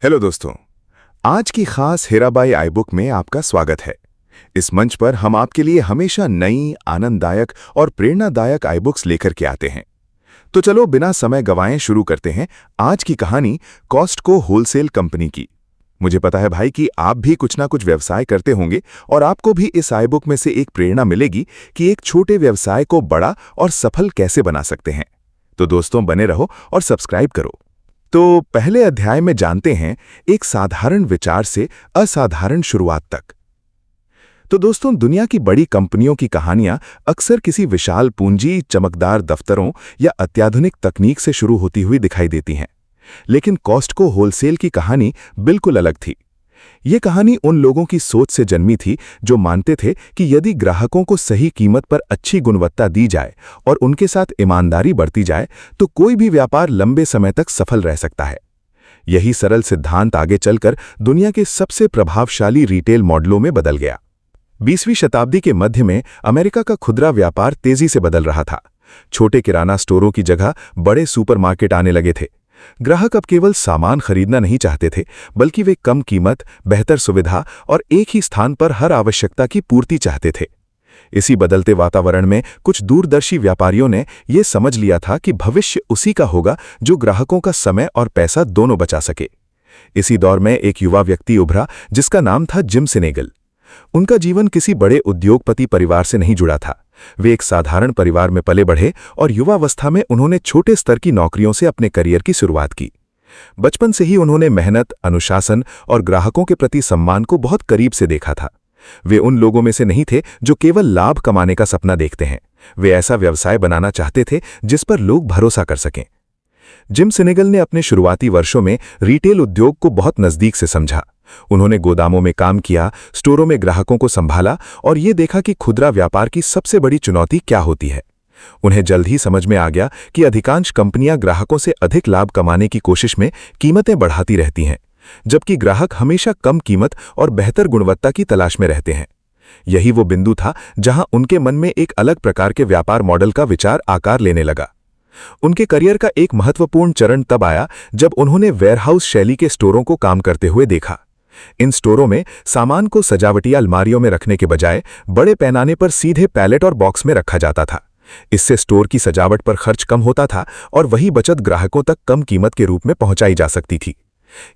Hello दोस्तों, आज की खास हीराबाई आई बुक में आपका स्वागत है। इस मंच पर हम आपके लिए हमेशा नई, आनंददायक और प्रेरणादायक आई बुक्स लेकर के आते हैं। तो चलो बिना समय गवाएं शुरू करते हैं आज की कहानी कॉस्टको होलसेल कंपनी की। मुझे पता है भाई कि आप भी कुछ ना कुछ व्यवसाय करते होंगे और आपको भी इस आई बुक में से एक प्रेरणा मिलेगी कि एक छोटे व्यवसाय को बड़ा और सफल कैसे बना सकते हैं। तो दोस्तों बने रहो और सब्सक्राइब करो। तो पहले अध्याय में जानते हैं एक साधारण विचार से असाधारण शुरुआत तक। तो दोस्तों, दुनिया की बड़ी कंपनियों की कहानियां अक्सर किसी विशाल पूंजी, चमकदार दफ्तरों या अत्याधुनिक तकनीक से शुरू होती हुई दिखाई देती हैं। लेकिन कॉस्टको होलसेल की कहानी बिल्कुल अलग थी। ये कहानी उन लोगों की सोच से जन्मी थी जो मानते थे कि यदि ग्राहकों को सही कीमत पर अच्छी गुणवत्ता दी जाए और उनके साथ ईमानदारी बरती जाए तो कोई भी व्यापार लंबे समय तक सफल रह सकता है। यही सरल सिद्धांत आगे चलकर दुनिया के सबसे प्रभावशाली रिटेल मॉडलों में बदल गया। 20वीं शताब्दी के मध्य में अमेरिका का खुदरा व्यापार तेजी से बदल रहा था। छोटे किराना स्टोरों की जगह बड़े सुपरमार्केट आने लगे थे। ग्राहक अब केवल सामान खरीदना नहीं चाहते थे, बल्कि वे कम कीमत, बेहतर सुविधा और एक ही स्थान पर हर आवश्यकता की पूर्ति चाहते थे। इसी बदलते वातावरण में कुछ दूरदर्शी व्यापारियों ने यह समझ लिया था कि भविष्य उसी का होगा जो ग्राहकों का समय और पैसा दोनों बचा सके। इसी दौर में एक युवा व्यक्ति उभरा जिसका नाम था जिम सिनेगल। उनका जीवन किसी बड़े उद्योगपति परिवार से नहीं जुड़ा था। वे एक साधारण परिवार में पले बढ़े और युवावस्था में उन्होंने छोटे स्तर की नौकरियों से अपने करियर की शुरुआत की। बचपन से ही उन्होंने मेहनत, अनुशासन और ग्राहकों के प्रति सम्मान को बहुत करीब से देखा था। वे उन लोगों में से नहीं थे जो केवल लाभ कमाने का सपना देखते हैं। वे ऐसा व्यवसाय बनाना चाहते थे जिस पर लोग भरोसा कर सकें। जिम सिनेगल ने अपने शुरुआती वर्षों में रिटेल उद्योग को बहुत नजदीक से समझा। उन्होंने गोदामों में काम किया, स्टोरों में ग्राहकों को संभाला और ये देखा कि खुदरा व्यापार की सबसे बड़ी चुनौती क्या होती है। उन्हें जल्द ही समझ में आ गया कि अधिकांश कंपनियां ग्राहकों से अधिक लाभ कमाने की कोशिश में कीमतें बढ़ाती रहती हैं, जबकि ग्राहक हमेशा कम कीमत और बेहतर गुणवत्ता की तलाश में रहते हैं। यही वो बिंदु था जहां उनके मन में एक अलग प्रकार के व्यापार मॉडल का विचार आकार लेने लगा। उनके करियर का एक महत्वपूर्ण चरण तब आया जब उन्होंने वेयरहाउस शैली के स्टोरों को काम करते हुए देखा। इन स्टोरों में सामान को सजावटी अलमारियों में रखने के बजाय बड़े पैमाने पर सीधे पैलेट और बॉक्स में रखा जाता था। इससे स्टोर की सजावट पर खर्च कम होता था और वही बचत ग्राहकों तक कम कीमत के रूप में पहुंचाई जा सकती थी।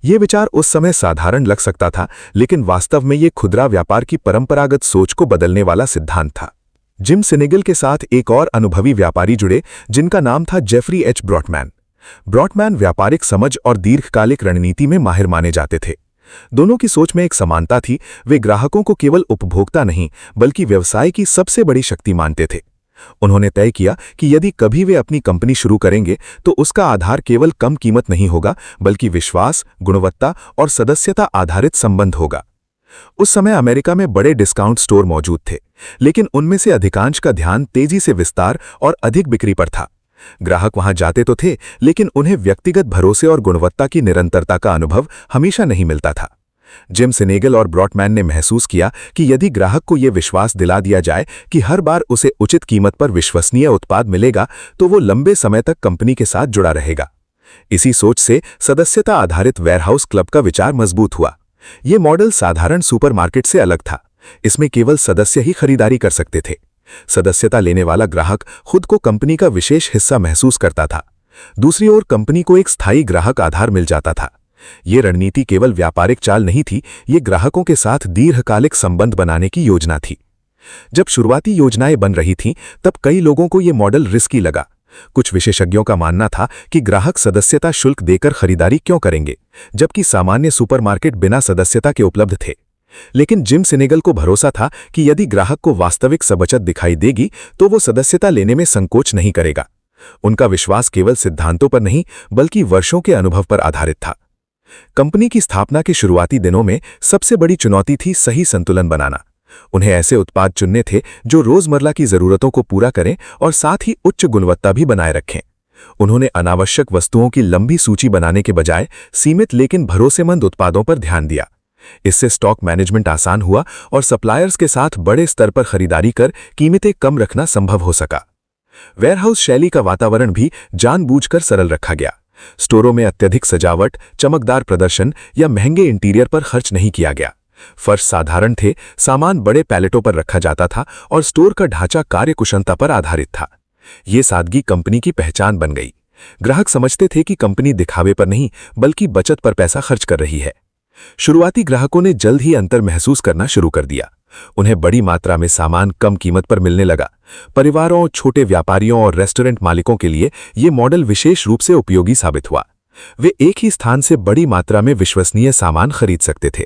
ये विचार उस समय साधारण लग सकता था, लेकिन वास्तव में ये खुदरा व्यापार की परंपरागत सोच को बदलने वाला सिद्धांत था। जिम सिनेगल के साथ एक और अनुभवी व्यापारी जुड़े जिनका नाम था जेफरी एच ब्रॉटमैन। ब्रॉटमैन व्यापारिक समझ और दीर्घकालिक रणनीति में माहिर माने जाते थे। दोनों की सोच में एक समानता थी। वे ग्राहकों को केवल उपभोक्ता नहीं बल्कि व्यवसाय की सबसे बड़ी शक्ति मानते थे। उन्होंने तय किया कि यदि कभी वे अपनी कंपनी शुरू करेंगे तो उसका आधार केवल कम कीमत नहीं होगा, बल्कि विश्वास, गुणवत्ता और सदस्यता आधारित संबंध होगा। उस समय अमेरिका में बड़े डिस्काउंट स्टोर मौजूद थे, लेकिन उनमें से अधिकांश का ध्यान तेजी से विस्तार और अधिक बिक्री पर था। ग्राहक वहां जाते तो थे, लेकिन उन्हें व्यक्तिगत भरोसे और गुणवत्ता की निरंतरता का अनुभव हमेशा नहीं मिलता था। जिम सिनेगल और ब्रॉटमैन ने महसूस किया कि यदि ग्राहक को यह विश्वास दिला दिया जाए कि हर बार उसे उचित कीमत पर विश्वसनीय उत्पाद मिलेगा, तो वो लंबे समय तक कंपनी के साथ जुड़ा रहेगा। इसी सोच से सदस्यता आधारित वेयरहाउस क्लब का विचार मजबूत हुआ। ये मॉडल साधारण सुपरमार्केट से अलग था। इसमें केवल सदस्य ही खरीदारी कर सकते थे। सदस्यता लेने वाला ग्राहक खुद को कंपनी का विशेष हिस्सा महसूस करता था। दूसरी ओर कंपनी को एक स्थायी ग्राहक आधार मिल जाता था। ये रणनीति केवल व्यापारिक चाल नहीं थी, ये ग्राहकों के साथ दीर्घकालिक संबंध बनाने की योजना थी। जब शुरुआती योजनाएं बन रही थीं, तब कई लोगों को ये मॉडल रिस्की लगा। कुछ विशेषज्ञों का मानना था कि ग्राहक सदस्यता शुल्क देकर खरीदारी क्यों करेंगे, जबकि सामान्य सुपरमार्केट बिना सदस्यता के उपलब्ध थे। लेकिन जिम सिनेगल को भरोसा था कि यदि ग्राहक को वास्तविक बचत दिखाई देगी तो वो सदस्यता लेने में संकोच नहीं करेगा। उनका विश्वास केवल सिद्धांतों पर नहीं बल्कि वर्षों के अनुभव पर आधारित था। कंपनी की स्थापना के शुरुआती दिनों में सबसे बड़ी चुनौती थी सही संतुलन बनाना। उन्हें ऐसे उत्पाद चुनने थे जो रोजमर्रा की जरूरतों को पूरा करें और साथ ही उच्च गुणवत्ता भी बनाए रखें। उन्होंने अनावश्यक वस्तुओं की लंबी सूची बनाने के बजाय सीमित लेकिन भरोसेमंद उत्पादों पर ध्यान दिया। इससे स्टॉक मैनेजमेंट आसान हुआ और सप्लायर्स के साथ बड़े स्तर पर खरीदारी कर कीमतें कम रखना संभव हो सका। वेयरहाउस शैली का वातावरण भी जानबूझकर सरल रखा गया। स्टोरों में अत्यधिक सजावट, चमकदार प्रदर्शन या महंगे इंटीरियर पर खर्च नहीं किया गया। फर्श साधारण थे, सामान बड़े पैलेटों पर रखा जाता था और स्टोर का ढांचा कार्यकुशलता पर आधारित था। ये सादगी कंपनी की पहचान बन गई। ग्राहक समझते थे कि कंपनी दिखावे पर नहीं बल्कि बचत पर पैसा खर्च कर रही है। शुरुआती ग्राहकों ने जल्द ही अंतर महसूस करना शुरू कर दिया। उन्हें बड़ी मात्रा में सामान कम कीमत पर मिलने लगा। परिवारों, छोटे व्यापारियों और रेस्टोरेंट मालिकों के लिए ये मॉडल विशेष रूप से उपयोगी साबित हुआ। वे एक ही स्थान से बड़ी मात्रा में विश्वसनीय सामान खरीद सकते थे।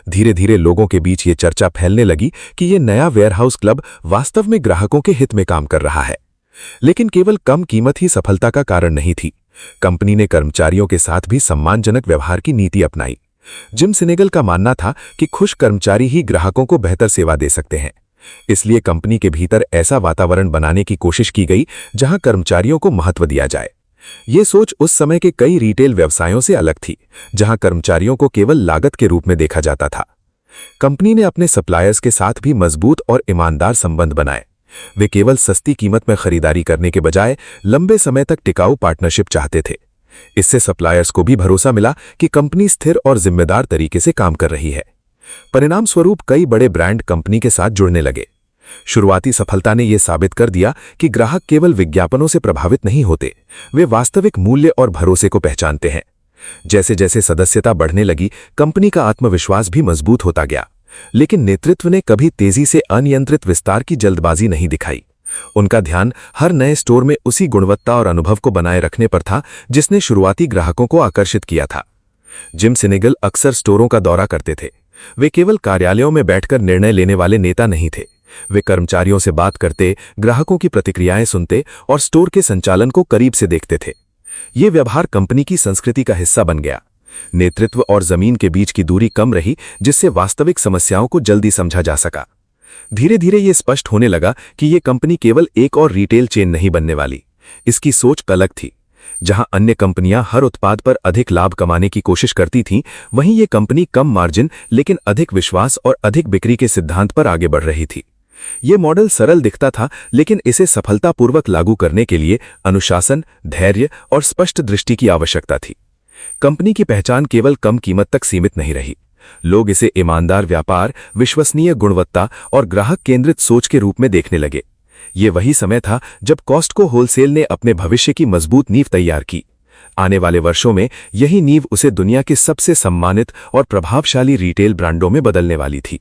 धीरे धीरे लोगों के बीच ये चर्चा फैलने लगी कि ये नया वेयरहाउस क्लब वास्तव में ग्राहकों के हित में काम कर रहा है। लेकिन केवल कम कीमत ही सफलता का कारण नहीं थी। कंपनी ने कर्मचारियों के साथ भी सम्मानजनक व्यवहार की नीति अपनाई। जिम सिनेगल का मानना था कि खुश कर्मचारी ही ग्राहकों को बेहतर सेवा दे सकते हैं। इसलिए कंपनी के भीतर ऐसा वातावरण बनाने की कोशिश की गई जहां कर्मचारियों को महत्व दिया जाए। ये सोच उस समय के कई रिटेल व्यवसायों से अलग थी, जहां कर्मचारियों को केवल लागत के रूप में देखा जाता था। कंपनी ने अपने सप्लायर्स के साथ भी मजबूत और ईमानदार संबंध बनाए। वे केवल सस्ती कीमत में खरीदारी करने के बजाय लंबे समय तक टिकाऊ पार्टनरशिप चाहते थे। इससे सप्लायर्स को भी भरोसा मिला कि कंपनी स्थिर और जिम्मेदार तरीके से काम कर रही है। परिणाम स्वरूप कई बड़े ब्रांड कंपनी के साथ जुड़ने लगे। शुरुआती सफलता ने यह साबित कर दिया कि ग्राहक केवल विज्ञापनों से प्रभावित नहीं होते, वे वास्तविक मूल्य और भरोसे को पहचानते हैं। जैसे जैसे सदस्यता बढ़ने लगी, कंपनी का आत्मविश्वास भी मजबूत होता गया। लेकिन नेतृत्व ने कभी तेजी से अनियंत्रित विस्तार की जल्दबाजी नहीं दिखाई। उनका ध्यान हर नए स्टोर में उसी गुणवत्ता और अनुभव को बनाए रखने पर था जिसने शुरुआती ग्राहकों को आकर्षित किया था। जिम सिनेगल अक्सर स्टोरों का दौरा करते थे। वे केवल कार्यालयों में बैठकर निर्णय लेने वाले नेता नहीं थे। वे कर्मचारियों से बात करते, ग्राहकों की प्रतिक्रियाएं सुनते और स्टोर के संचालन को करीब से देखते थे। ये व्यवहार कंपनी की संस्कृति का हिस्सा बन गया। नेतृत्व और जमीन के बीच की दूरी कम रही, जिससे वास्तविक समस्याओं को जल्दी समझा जा सका। धीरे धीरे ये स्पष्ट होने लगा कि ये कंपनी केवल एक और रिटेल चेन नहीं बनने वाली। इसकी सोच अलग थी। जहां अन्य कंपनियां हर उत्पाद पर अधिक लाभ कमाने की कोशिश करती थीं, वहीं ये कंपनी कम मार्जिन लेकिन अधिक विश्वास और अधिक बिक्री के सिद्धांत पर आगे बढ़ रही थी। ये मॉडल सरल दिखता था, लेकिन इसे सफलतापूर्वक लागू करने के लिए अनुशासन, धैर्य और स्पष्ट दृष्टि की आवश्यकता थी। कंपनी की पहचान केवल कम कीमत तक सीमित नहीं रही। लोग इसे ईमानदार व्यापार, विश्वसनीय गुणवत्ता और ग्राहक केंद्रित सोच के रूप में देखने लगे। ये वही समय था जब कॉस्टको होलसेल ने अपने भविष्य की मजबूत नींव तैयार की। आने वाले वर्षों में यही नींव उसे दुनिया के सबसे सम्मानित और प्रभावशाली रिटेल ब्रांडों में बदलने वाली थी।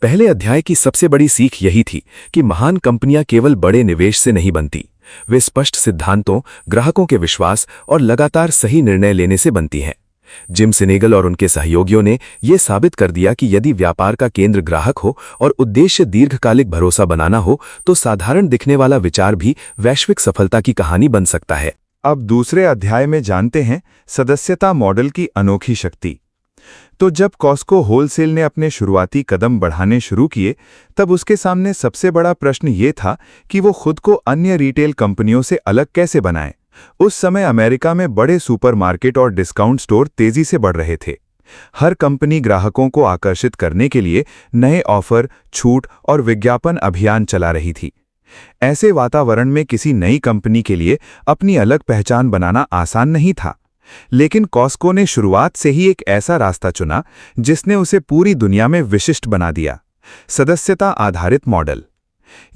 पहले अध्याय की सबसे बड़ी सीख यही थी कि महान कंपनियां केवल बड़े निवेश से नहीं बनती, वे स्पष्ट सिद्धांतों, ग्राहकों के विश्वास और लगातार सही निर्णय लेने से बनती हैं। जिम सिनेगल और उनके सहयोगियों ने यह साबित कर दिया कि यदि व्यापार का केंद्र ग्राहक हो और उद्देश्य दीर्घकालिक भरोसा बनाना हो, तो साधारण दिखने वाला विचार भी वैश्विक सफलता की कहानी बन सकता है। अब दूसरे अध्याय में जानते हैं सदस्यता मॉडल की अनोखी शक्ति। तो जब कॉस्को होलसेल ने अपने शुरुआती कदम बढ़ाने शुरू किए, तब उसके सामने सबसे बड़ा प्रश्न ये था कि वो खुद को अन्य रिटेल कंपनियों से अलग कैसे बनाए। उस समय अमेरिका में बड़े सुपरमार्केट और डिस्काउंट स्टोर तेजी से बढ़ रहे थे। हर कंपनी ग्राहकों को आकर्षित करने के लिए नए ऑफर, छूट और विज्ञापन अभियान चला रही थी। ऐसे वातावरण में किसी नई कंपनी के लिए अपनी अलग पहचान बनाना आसान नहीं था। लेकिन कॉस्को ने शुरुआत से ही एक ऐसा रास्ता चुना जिसने उसे पूरी दुनिया में विशिष्ट बना दिया, सदस्यता आधारित मॉडल।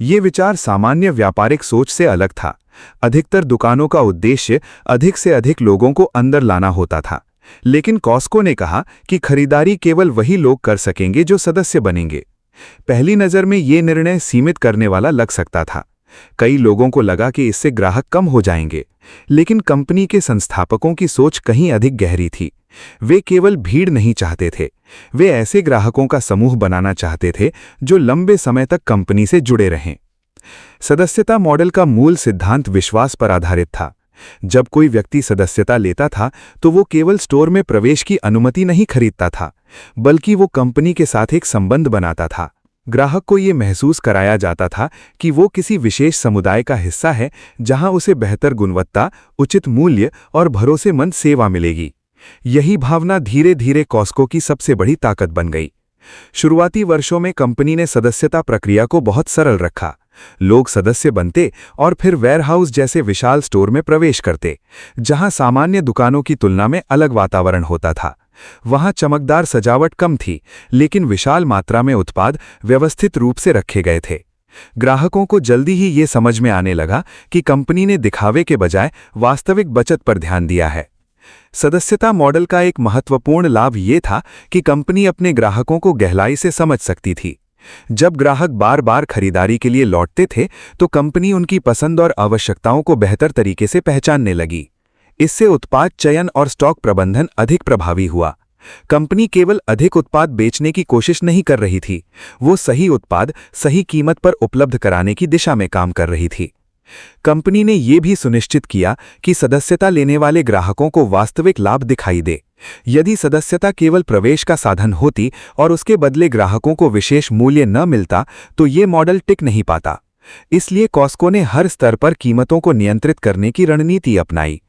ये विचार सामान्य व्यापारिक सोच से अलग था। अधिकतर दुकानों का उद्देश्य अधिक से अधिक लोगों को अंदर लाना होता था, लेकिन कॉस्को ने कहा कि खरीदारी केवल वही लोग कर सकेंगे जो सदस्य बनेंगे। पहली नज़र में ये निर्णय सीमित करने वाला लग सकता था। कई लोगों को लगा कि इससे ग्राहक कम हो जाएंगे, लेकिन कंपनी के संस्थापकों की सोच कहीं अधिक गहरी थी। वे केवल भीड़ नहीं चाहते थे, वे ऐसे ग्राहकों का समूह बनाना चाहते थे जो लंबे समय तक कंपनी से जुड़े रहें। सदस्यता मॉडल का मूल सिद्धांत विश्वास पर आधारित था। जब कोई व्यक्ति सदस्यता लेता था, तो वो केवल स्टोर में प्रवेश की अनुमति नहीं खरीदता था, बल्कि वो कंपनी के साथ एक संबंध बनाता था। ग्राहक को ये महसूस कराया जाता था कि वो किसी विशेष समुदाय का हिस्सा है, जहां उसे बेहतर गुणवत्ता, उचित मूल्य और भरोसेमंद सेवा मिलेगी। यही भावना धीरे धीरे कॉस्को की सबसे बड़ी ताकत बन गई। शुरुआती वर्षों में कंपनी ने सदस्यता प्रक्रिया को बहुत सरल रखा। लोग सदस्य बनते और फिर वेयरहाउस जैसे विशाल स्टोर में प्रवेश करते, जहां सामान्य दुकानों की तुलना में अलग वातावरण होता था। वहां चमकदार सजावट कम थी, लेकिन विशाल मात्रा में उत्पाद व्यवस्थित रूप से रखे गए थे। ग्राहकों को जल्दी ही ये समझ में आने लगा कि कंपनी ने दिखावे के बजाय वास्तविक बचत पर ध्यान दिया है। सदस्यता मॉडल का एक महत्वपूर्ण लाभ ये था कि कंपनी अपने ग्राहकों को गहराई से समझ सकती थी। जब ग्राहक बार बार खरीदारी के लिए लौटते थे, तो कंपनी उनकी पसंद और आवश्यकताओं को बेहतर तरीके से पहचानने लगी। इससे उत्पाद चयन और स्टॉक प्रबंधन अधिक प्रभावी हुआ। कंपनी केवल अधिक उत्पाद बेचने की कोशिश नहीं कर रही थी, वो सही उत्पाद सही कीमत पर उपलब्ध कराने की दिशा में काम कर रही थी। कंपनी ने यह भी सुनिश्चित किया कि सदस्यता लेने वाले ग्राहकों को वास्तविक लाभ दिखाई दे। यदि सदस्यता केवल प्रवेश का साधन होती और उसके बदले ग्राहकों को विशेष मूल्य न मिलता, तो ये मॉडल टिक नहीं पाता। इसलिए कॉस्को ने हर स्तर पर कीमतों को नियंत्रित करने की रणनीति अपनाई।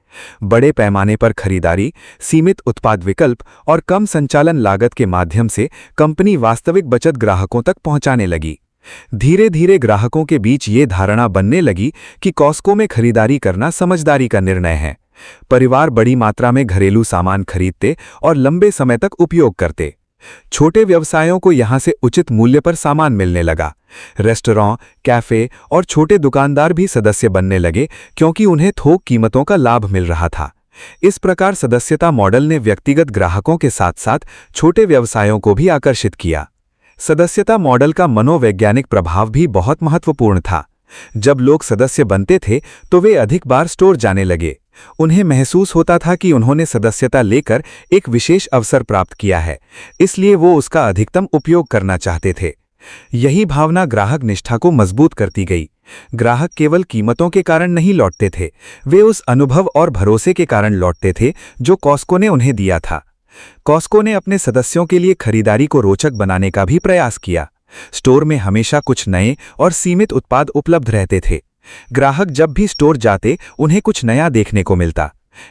बड़े पैमाने पर खरीदारी, सीमित उत्पाद विकल्प और कम संचालन लागत के माध्यम से कंपनी वास्तविक बचत ग्राहकों तक पहुंचाने लगी। धीरे धीरे ग्राहकों के बीच ये धारणा बनने लगी कि कॉस्को में खरीदारी करना समझदारी का निर्णय है। परिवार बड़ी मात्रा में घरेलू सामान खरीदते और लंबे समय तक उपयोग करते। छोटे व्यवसायों को यहां से उचित मूल्य पर सामान मिलने लगा। रेस्टोरेंट, कैफे और छोटे दुकानदार भी सदस्य बनने लगे, क्योंकि उन्हें थोक कीमतों का लाभ मिल रहा था। इस प्रकार सदस्यता मॉडल ने व्यक्तिगत ग्राहकों के साथ साथ छोटे व्यवसायों को भी आकर्षित किया। सदस्यता मॉडल का मनोवैज्ञानिक प्रभाव भी बहुत महत्वपूर्ण था। जब लोग सदस्य बनते थे, तो वे अधिक बार स्टोर जाने लगे। उन्हें महसूस होता था कि उन्होंने सदस्यता लेकर एक विशेष अवसर प्राप्त किया है, इसलिए वो उसका अधिकतम उपयोग करना चाहते थे। यही भावना ग्राहक निष्ठा को मजबूत करती गई। ग्राहक केवल कीमतों के कारण नहीं लौटते थे, वे उस अनुभव और भरोसे के कारण लौटते थे जो कॉस्को ने उन्हें दिया था। कॉस्को ने अपने सदस्यों के लिए खरीदारी को रोचक बनाने का भी प्रयास किया। स्टोर में हमेशा कुछ नए और सीमित उत्पाद उपलब्ध रहते थे। ग्राहक जब भी स्टोर जाते, उन्हें कुछ नया देखने को मिलता।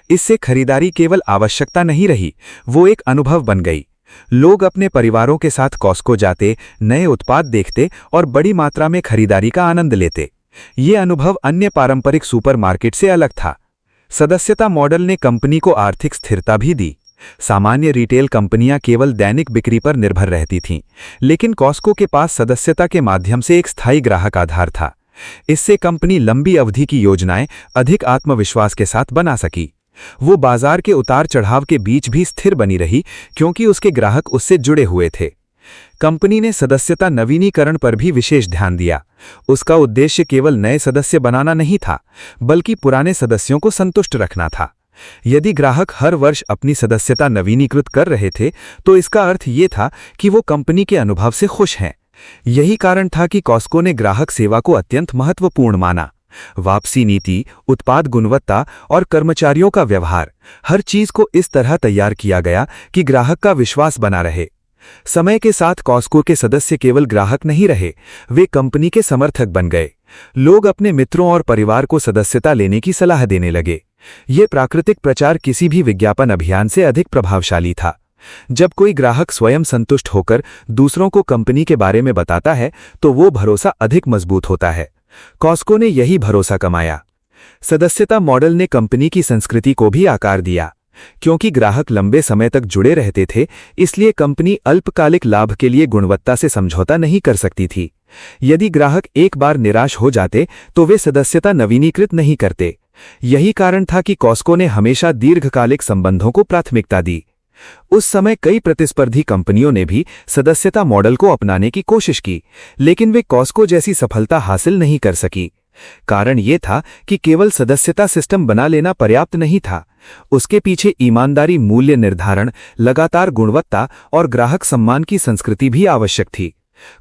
इससे खरीदारी केवल आवश्यकता नहीं रही, वो एक अनुभव बन गई। लोग अपने परिवारों के साथ कॉस्को जाते, नए उत्पाद देखते और बड़ी मात्रा में खरीदारी का आनंद लेते। ये अनुभव अन्य पारंपरिक सुपरमार्केट से अलग था। सदस्यता मॉडल ने कंपनी को आर्थिक स्थिरता भी दी। सामान्य रिटेल कंपनियां केवल दैनिक बिक्री पर निर्भर रहती थीं, लेकिन कॉस्को के पास सदस्यता के माध्यम से एक स्थायी ग्राहक आधार था। इससे कंपनी लंबी अवधि की योजनाएं अधिक आत्मविश्वास के साथ बना सकी। वो बाजार के उतार चढ़ाव के बीच भी स्थिर बनी रही, क्योंकि उसके ग्राहक उससे जुड़े हुए थे। कंपनी ने सदस्यता नवीनीकरण पर भी विशेष ध्यान दिया। उसका उद्देश्य केवल नए सदस्य बनाना नहीं था, बल्कि पुराने सदस्यों को संतुष्ट रखना था। यदि ग्राहक हर वर्ष अपनी सदस्यता नवीनीकृत कर रहे थे, तो इसका अर्थ ये था कि वो कंपनी के अनुभव से खुश हैं। यही कारण था कि कॉस्को ने ग्राहक सेवा को अत्यंत महत्वपूर्ण माना। वापसी नीति, उत्पाद गुणवत्ता और कर्मचारियों का व्यवहार, हर चीज को इस तरह तैयार किया गया कि ग्राहक का विश्वास बना रहे। समय के साथ कॉस्को के सदस्य केवल ग्राहक नहीं रहे, वे कंपनी के समर्थक बन गए। लोग अपने मित्रों और परिवार को सदस्यता लेने की सलाह देने लगे। ये प्राकृतिक प्रचार किसी भी विज्ञापन अभियान से अधिक प्रभावशाली था। जब कोई ग्राहक स्वयं संतुष्ट होकर दूसरों को कंपनी के बारे में बताता है, तो वो भरोसा अधिक मजबूत होता है। कॉस्को ने यही भरोसा कमाया। सदस्यता मॉडल ने कंपनी की संस्कृति को भी आकार दिया। क्योंकि ग्राहक लंबे समय तक जुड़े रहते थे, इसलिए कंपनी अल्पकालिक लाभ के लिए गुणवत्ता से समझौता नहीं कर सकती थी। यदि ग्राहक एक बार निराश हो जाते, तो वे सदस्यता नवीनीकृत नहीं करते। यही कारण था कि कॉस्को ने हमेशा दीर्घकालिक संबंधों को प्राथमिकता दी। उस समय कई प्रतिस्पर्धी कंपनियों ने भी सदस्यता मॉडल को अपनाने की कोशिश की, लेकिन वे कॉस्को जैसी सफलता हासिल नहीं कर सकी। कारण ये था कि केवल सदस्यता सिस्टम बना लेना पर्याप्त नहीं था। उसके पीछे ईमानदारी, मूल्य निर्धारण, लगातार गुणवत्ता और ग्राहक सम्मान की संस्कृति भी आवश्यक थी।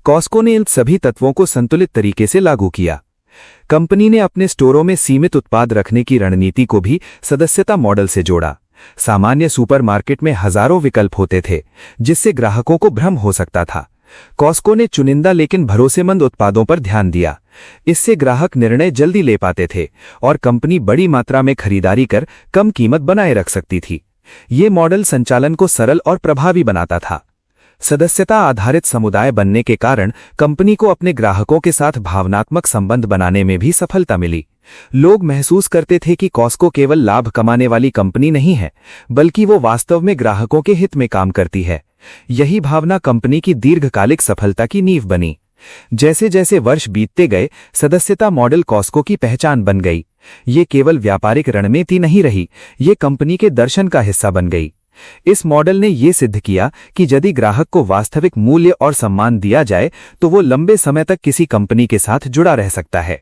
कॉस्को ने इन सभी तत्वों को संतुलित तरीके से लागू किया। कंपनी ने अपने स्टोरों में सीमित उत्पाद रखने की रणनीति को भी सदस्यता मॉडल से जोड़ा। सामान्य सुपरमार्केट में हजारों विकल्प होते थे, जिससे ग्राहकों को भ्रम हो सकता था। कॉस्को ने चुनिंदा लेकिन भरोसेमंद उत्पादों पर ध्यान दिया। इससे ग्राहक निर्णय जल्दी ले पाते थे और कंपनी बड़ी मात्रा में खरीदारी कर कम कीमत बनाए रख सकती थी। ये मॉडल संचालन को सरल और प्रभावी बनाता था। सदस्यता आधारित समुदाय बनने के कारण कंपनी को अपने ग्राहकों के साथ भावनात्मक संबंध बनाने में भी सफलता मिली। लोग महसूस करते थे कि कॉस्को केवल लाभ कमाने वाली कंपनी नहीं है, बल्कि वो वास्तव में ग्राहकों के हित में काम करती है। यही भावना कंपनी की दीर्घकालिक सफलता की नींव बनी। जैसे जैसे वर्ष बीतते गए, सदस्यता मॉडल कॉस्को की पहचान बन गई। ये केवल व्यापारिक रणनीति नहीं रही, ये कंपनी के दर्शन का हिस्सा बन गई। इस मॉडल ने ये सिद्ध किया कि यदि ग्राहक को वास्तविक मूल्य और सम्मान दिया जाए तो वो लंबे समय तक किसी कंपनी के साथ जुड़ा रह सकता है।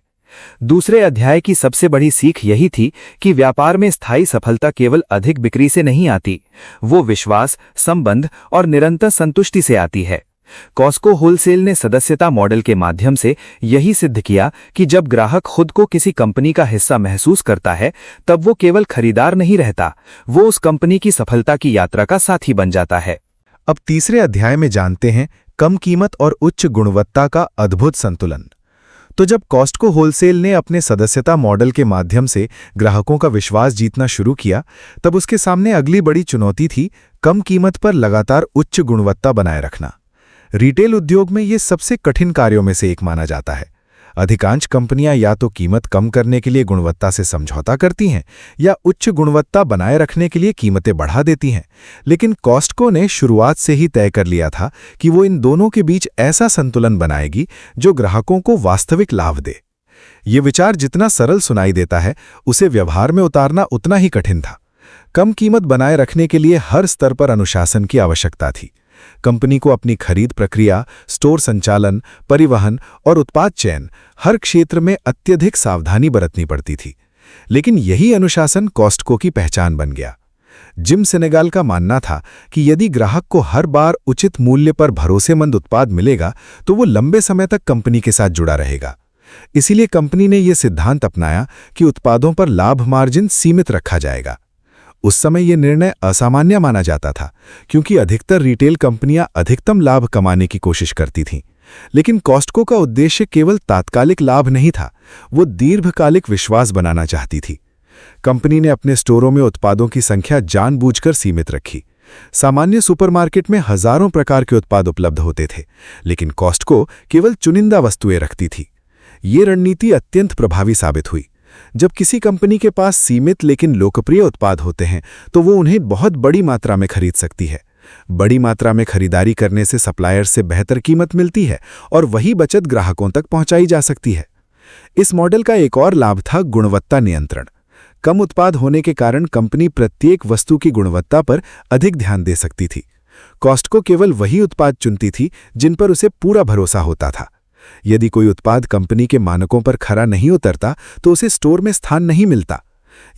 दूसरे अध्याय की सबसे बड़ी सीख यही थी कि व्यापार में स्थायी सफलता केवल अधिक बिक्री से नहीं आती, वो विश्वास, संबंध और निरंतर संतुष्टि से आती है। कॉस्को होलसेल ने सदस्यता मॉडल के माध्यम से यही सिद्ध किया कि जब ग्राहक खुद को किसी कंपनी का हिस्सा महसूस करता है, तब वो केवल खरीदार नहीं रहता, वो उस कंपनी की सफलता की यात्रा का साथी बन जाता है। अब तीसरे अध्याय में जानते हैं कम कीमत और उच्च गुणवत्ता का अद्भुत संतुलन। तो जब कॉस्टको होलसेल ने अपने सदस्यता मॉडल के माध्यम से ग्राहकों का विश्वास जीतना शुरू किया, तब उसके सामने अगली बड़ी चुनौती थी कम कीमत पर लगातार उच्च गुणवत्ता बनाए रखना। रिटेल उद्योग में ये सबसे कठिन कार्यों में से एक माना जाता है। अधिकांश कंपनियां या तो कीमत कम करने के लिए गुणवत्ता से समझौता करती हैं या उच्च गुणवत्ता बनाए रखने के लिए कीमतें बढ़ा देती हैं। लेकिन कॉस्टको ने शुरुआत से ही तय कर लिया था कि वो इन दोनों के बीच ऐसा संतुलन बनाएगी जो ग्राहकों को वास्तविक लाभ दे। ये विचार जितना सरल सुनाई देता है, उसे व्यवहार में उतारना उतना ही कठिन था। कम कीमत बनाए रखने के लिए हर स्तर पर अनुशासन की आवश्यकता थी। कंपनी को अपनी खरीद प्रक्रिया, स्टोर संचालन, परिवहन और उत्पाद चयन हर क्षेत्र में अत्यधिक सावधानी बरतनी पड़ती थी। लेकिन यही अनुशासन कॉस्टको की पहचान बन गया। जिम सेनेगाल का मानना था कि यदि ग्राहक को हर बार उचित मूल्य पर भरोसेमंद उत्पाद मिलेगा तो वो लंबे समय तक कंपनी के साथ जुड़ा रहेगा। इसीलिए कंपनी ने यह सिद्धांत अपनाया कि उत्पादों पर लाभ मार्जिन सीमित रखा जाएगा। उस समय यह निर्णय असामान्य माना जाता था, क्योंकि अधिकतर रिटेल कंपनियां अधिकतम लाभ कमाने की कोशिश करती थीं। लेकिन कॉस्टको का उद्देश्य केवल तात्कालिक लाभ नहीं था, वो दीर्घकालिक विश्वास बनाना चाहती थी। कंपनी ने अपने स्टोरों में उत्पादों की संख्या जानबूझकर सीमित रखी। सामान्य सुपरमार्केट में हजारों प्रकार के उत्पाद उपलब्ध होते थे, लेकिन कॉस्टको केवल चुनिंदा वस्तुएं रखती थी। ये रणनीति अत्यंत प्रभावी साबित हुई। जब किसी कंपनी के पास सीमित लेकिन लोकप्रिय उत्पाद होते हैं तो वो उन्हें बहुत बड़ी मात्रा में खरीद सकती है। बड़ी मात्रा में खरीदारी करने से सप्लायर्स से बेहतर कीमत मिलती है और वही बचत ग्राहकों तक पहुंचाई जा सकती है। इस मॉडल का एक और लाभ था गुणवत्ता नियंत्रण। कम उत्पाद होने के कारण कंपनी प्रत्येक वस्तु की गुणवत्ता पर अधिक ध्यान दे सकती थी। कॉस्टको केवल वही उत्पाद चुनती थी जिन पर उसे पूरा भरोसा होता था। यदि कोई उत्पाद कंपनी के मानकों पर खरा नहीं उतरता तो उसे स्टोर में स्थान नहीं मिलता।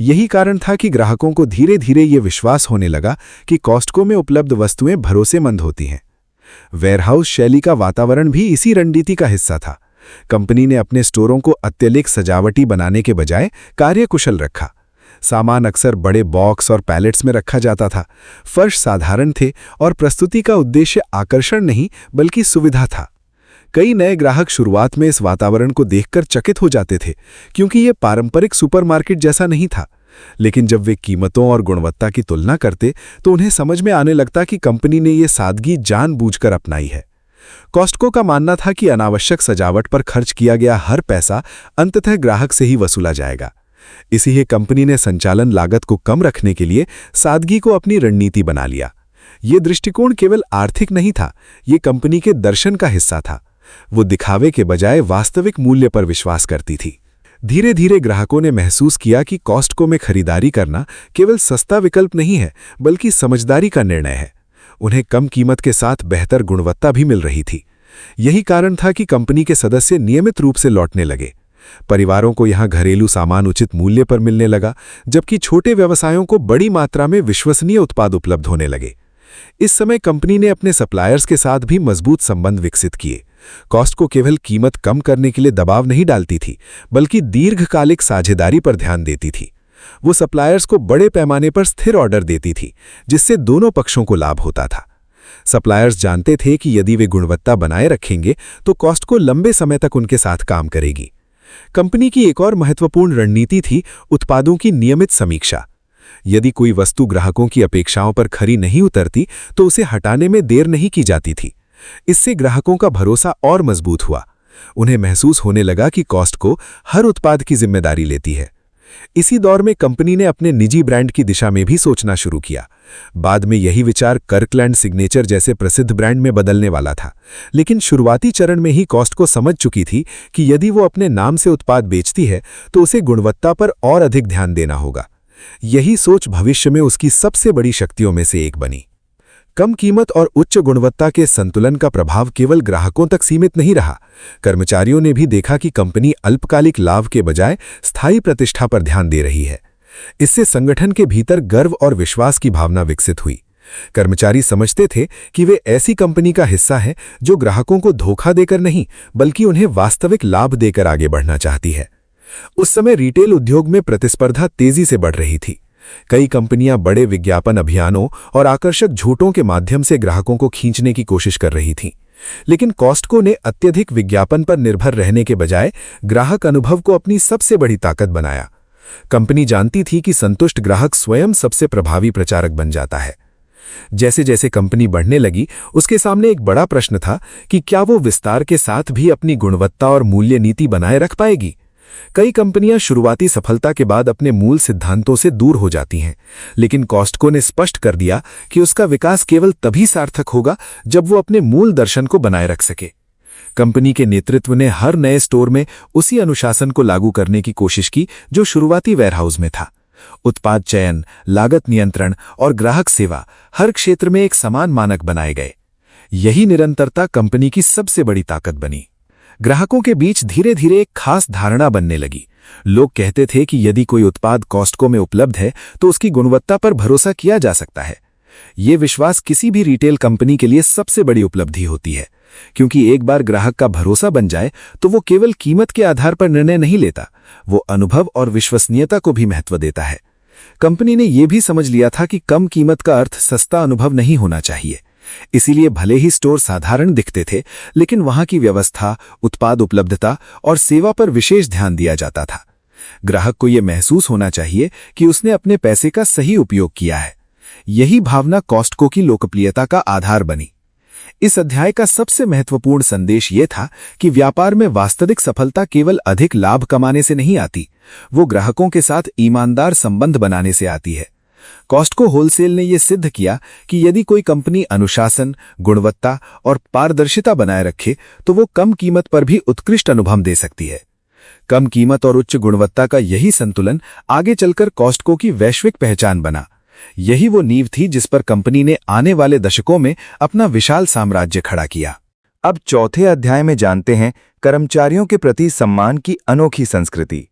यही कारण था कि ग्राहकों को धीरे धीरे ये विश्वास होने लगा कि कॉस्टको में उपलब्ध वस्तुएं भरोसेमंद होती हैं। वेयरहाउस शैली का वातावरण भी इसी रणनीति का हिस्सा था। कंपनी ने अपने स्टोरों को अत्यधिक सजावटी बनाने के बजाय कार्यकुशल रखा। सामान अक्सर बड़े बॉक्स और पैलेट्स में रखा जाता था। फर्श साधारण थे और प्रस्तुति का उद्देश्य आकर्षण नहीं बल्कि सुविधा था। कई नए ग्राहक शुरुआत में इस वातावरण को देखकर चकित हो जाते थे, क्योंकि यह पारंपरिक सुपरमार्केट जैसा नहीं था। लेकिन जब वे कीमतों और गुणवत्ता की तुलना करते तो उन्हें समझ में आने लगता कि कंपनी ने यह सादगी जानबूझकर अपनाई है। कॉस्टको का मानना था कि अनावश्यक सजावट पर खर्च किया गया हर पैसा अंततः ग्राहक से ही वसूला जाएगा। इसीलिए कंपनी ने संचालन लागत को कम रखने के लिए सादगी को अपनी रणनीति बना लिया। ये दृष्टिकोण केवल आर्थिक नहीं था, ये कंपनी के दर्शन का हिस्सा था। वो दिखावे के बजाय वास्तविक मूल्य पर विश्वास करती थी। धीरे धीरे ग्राहकों ने महसूस किया कि कॉस्टको में खरीदारी करना केवल सस्ता विकल्प नहीं है, बल्कि समझदारी का निर्णय है। उन्हें कम कीमत के साथ बेहतर गुणवत्ता भी मिल रही थी। यही कारण था कि कंपनी के सदस्य नियमित रूप से लौटने लगे। परिवारों को यहां घरेलू सामान उचित मूल्य पर मिलने लगा, जबकि छोटे व्यवसायों को बड़ी मात्रा में विश्वसनीय उत्पाद उपलब्ध होने लगे। इस समय कंपनी ने अपने सप्लायर्स के साथ भी मजबूत संबंध विकसित किए। कॉस्टको केवल कीमत कम करने के लिए दबाव नहीं डालती थी, बल्कि दीर्घकालिक साझेदारी पर ध्यान देती थी। वो सप्लायर्स को बड़े पैमाने पर स्थिर ऑर्डर देती थी, जिससे दोनों पक्षों को लाभ होता था। सप्लायर्स जानते थे कि यदि वे गुणवत्ता बनाए रखेंगे तो कॉस्टको लंबे समय तक उनके साथ काम करेगी। कंपनी की एक और महत्वपूर्ण रणनीति थी उत्पादों की नियमित समीक्षा। यदि कोई वस्तु ग्राहकों की अपेक्षाओं पर खरी नहीं उतरती तो उसे हटाने में देर नहीं की जाती थी। इससे ग्राहकों का भरोसा और मजबूत हुआ। उन्हें महसूस होने लगा कि कॉस्टको हर उत्पाद की जिम्मेदारी लेती है। इसी दौर में कंपनी ने अपने निजी ब्रांड की दिशा में भी सोचना शुरू किया। बाद में यही विचार कर्कलैंड सिग्नेचर जैसे प्रसिद्ध ब्रांड में बदलने वाला था, लेकिन शुरुआती चरण में ही कॉस्टको समझ चुकी थी कि यदि वो अपने नाम से उत्पाद बेचती है तो उसे गुणवत्ता पर और अधिक ध्यान देना होगा। यही सोच भविष्य में उसकी सबसे बड़ी शक्तियों में से एक बनी। कम कीमत और उच्च गुणवत्ता के संतुलन का प्रभाव केवल ग्राहकों तक सीमित नहीं रहा। कर्मचारियों ने भी देखा कि कंपनी अल्पकालिक लाभ के बजाय स्थायी प्रतिष्ठा पर ध्यान दे रही है। इससे संगठन के भीतर गर्व और विश्वास की भावना विकसित हुई। कर्मचारी समझते थे कि वे ऐसी कंपनी का हिस्सा हैं जो ग्राहकों को धोखा देकर नहीं बल्कि उन्हें वास्तविक लाभ देकर आगे बढ़ना चाहती है। उस समय रिटेल उद्योग में प्रतिस्पर्धा तेजी से बढ़ रही थी। कई कंपनियां बड़े विज्ञापन अभियानों और आकर्षक झूठों के माध्यम से ग्राहकों को खींचने की कोशिश कर रही थीं। लेकिन कॉस्टको ने अत्यधिक विज्ञापन पर निर्भर रहने के बजाय ग्राहक अनुभव को अपनी सबसे बड़ी ताकत बनाया। कंपनी जानती थी कि संतुष्ट ग्राहक स्वयं सबसे प्रभावी प्रचारक बन जाता है। जैसे जैसे कंपनी बढ़ने लगी, उसके सामने एक बड़ा प्रश्न था कि क्या वो विस्तार के साथ भी अपनी गुणवत्ता और मूल्य नीति बनाए रख पाएगी। कई कंपनियां शुरुआती सफलता के बाद अपने मूल सिद्धांतों से दूर हो जाती हैं, लेकिन कॉस्टको ने स्पष्ट कर दिया कि उसका विकास केवल तभी सार्थक होगा जब वो अपने मूल दर्शन को बनाए रख सके। कंपनी के नेतृत्व ने हर नए स्टोर में उसी अनुशासन को लागू करने की कोशिश की जो शुरुआती वेयरहाउस में था। उत्पाद चयन, लागत नियंत्रण और ग्राहक सेवा हर क्षेत्र में एक समान मानक बनाए गए। यही निरंतरता कंपनी की सबसे बड़ी ताकत बनी। ग्राहकों के बीच धीरे धीरे एक खास धारणा बनने लगी। लोग कहते थे कि यदि कोई उत्पाद कॉस्टको में उपलब्ध है तो उसकी गुणवत्ता पर भरोसा किया जा सकता है। ये विश्वास किसी भी रिटेल कंपनी के लिए सबसे बड़ी उपलब्धि होती है, क्योंकि एक बार ग्राहक का भरोसा बन जाए तो वो केवल कीमत के आधार पर निर्णय नहीं लेता, वो अनुभव और विश्वसनीयता को भी महत्व देता है। कंपनी ने यह भी समझ लिया था कि कम कीमत का अर्थ सस्ता अनुभव नहीं होना चाहिए। इसीलिए भले ही स्टोर साधारण दिखते थे, लेकिन वहां की व्यवस्था, उत्पाद उपलब्धता और सेवा पर विशेष ध्यान दिया जाता था। ग्राहक को यह महसूस होना चाहिए कि उसने अपने पैसे का सही उपयोग किया है। यही भावना कॉस्टको की लोकप्रियता का आधार बनी। इस अध्याय का सबसे महत्वपूर्ण संदेश यह था कि व्यापार में वास्तविक सफलता केवल अधिक लाभ कमाने से नहीं आती, वो ग्राहकों के साथ ईमानदार संबंध बनाने से आती है। कॉस्टको होलसेल ने यह सिद्ध किया कि यदि कोई कंपनी अनुशासन, गुणवत्ता और पारदर्शिता बनाए रखे तो वो कम कीमत पर भी उत्कृष्ट अनुभव दे सकती है। कम कीमत और उच्च गुणवत्ता का यही संतुलन आगे चलकर कॉस्टको की वैश्विक पहचान बना। यही वो नींव थी जिस पर कंपनी ने आने वाले दशकों में अपना विशाल साम्राज्य खड़ा किया। अब चौथे अध्याय में जानते हैं कर्मचारियों के प्रति सम्मान की अनोखी संस्कृति।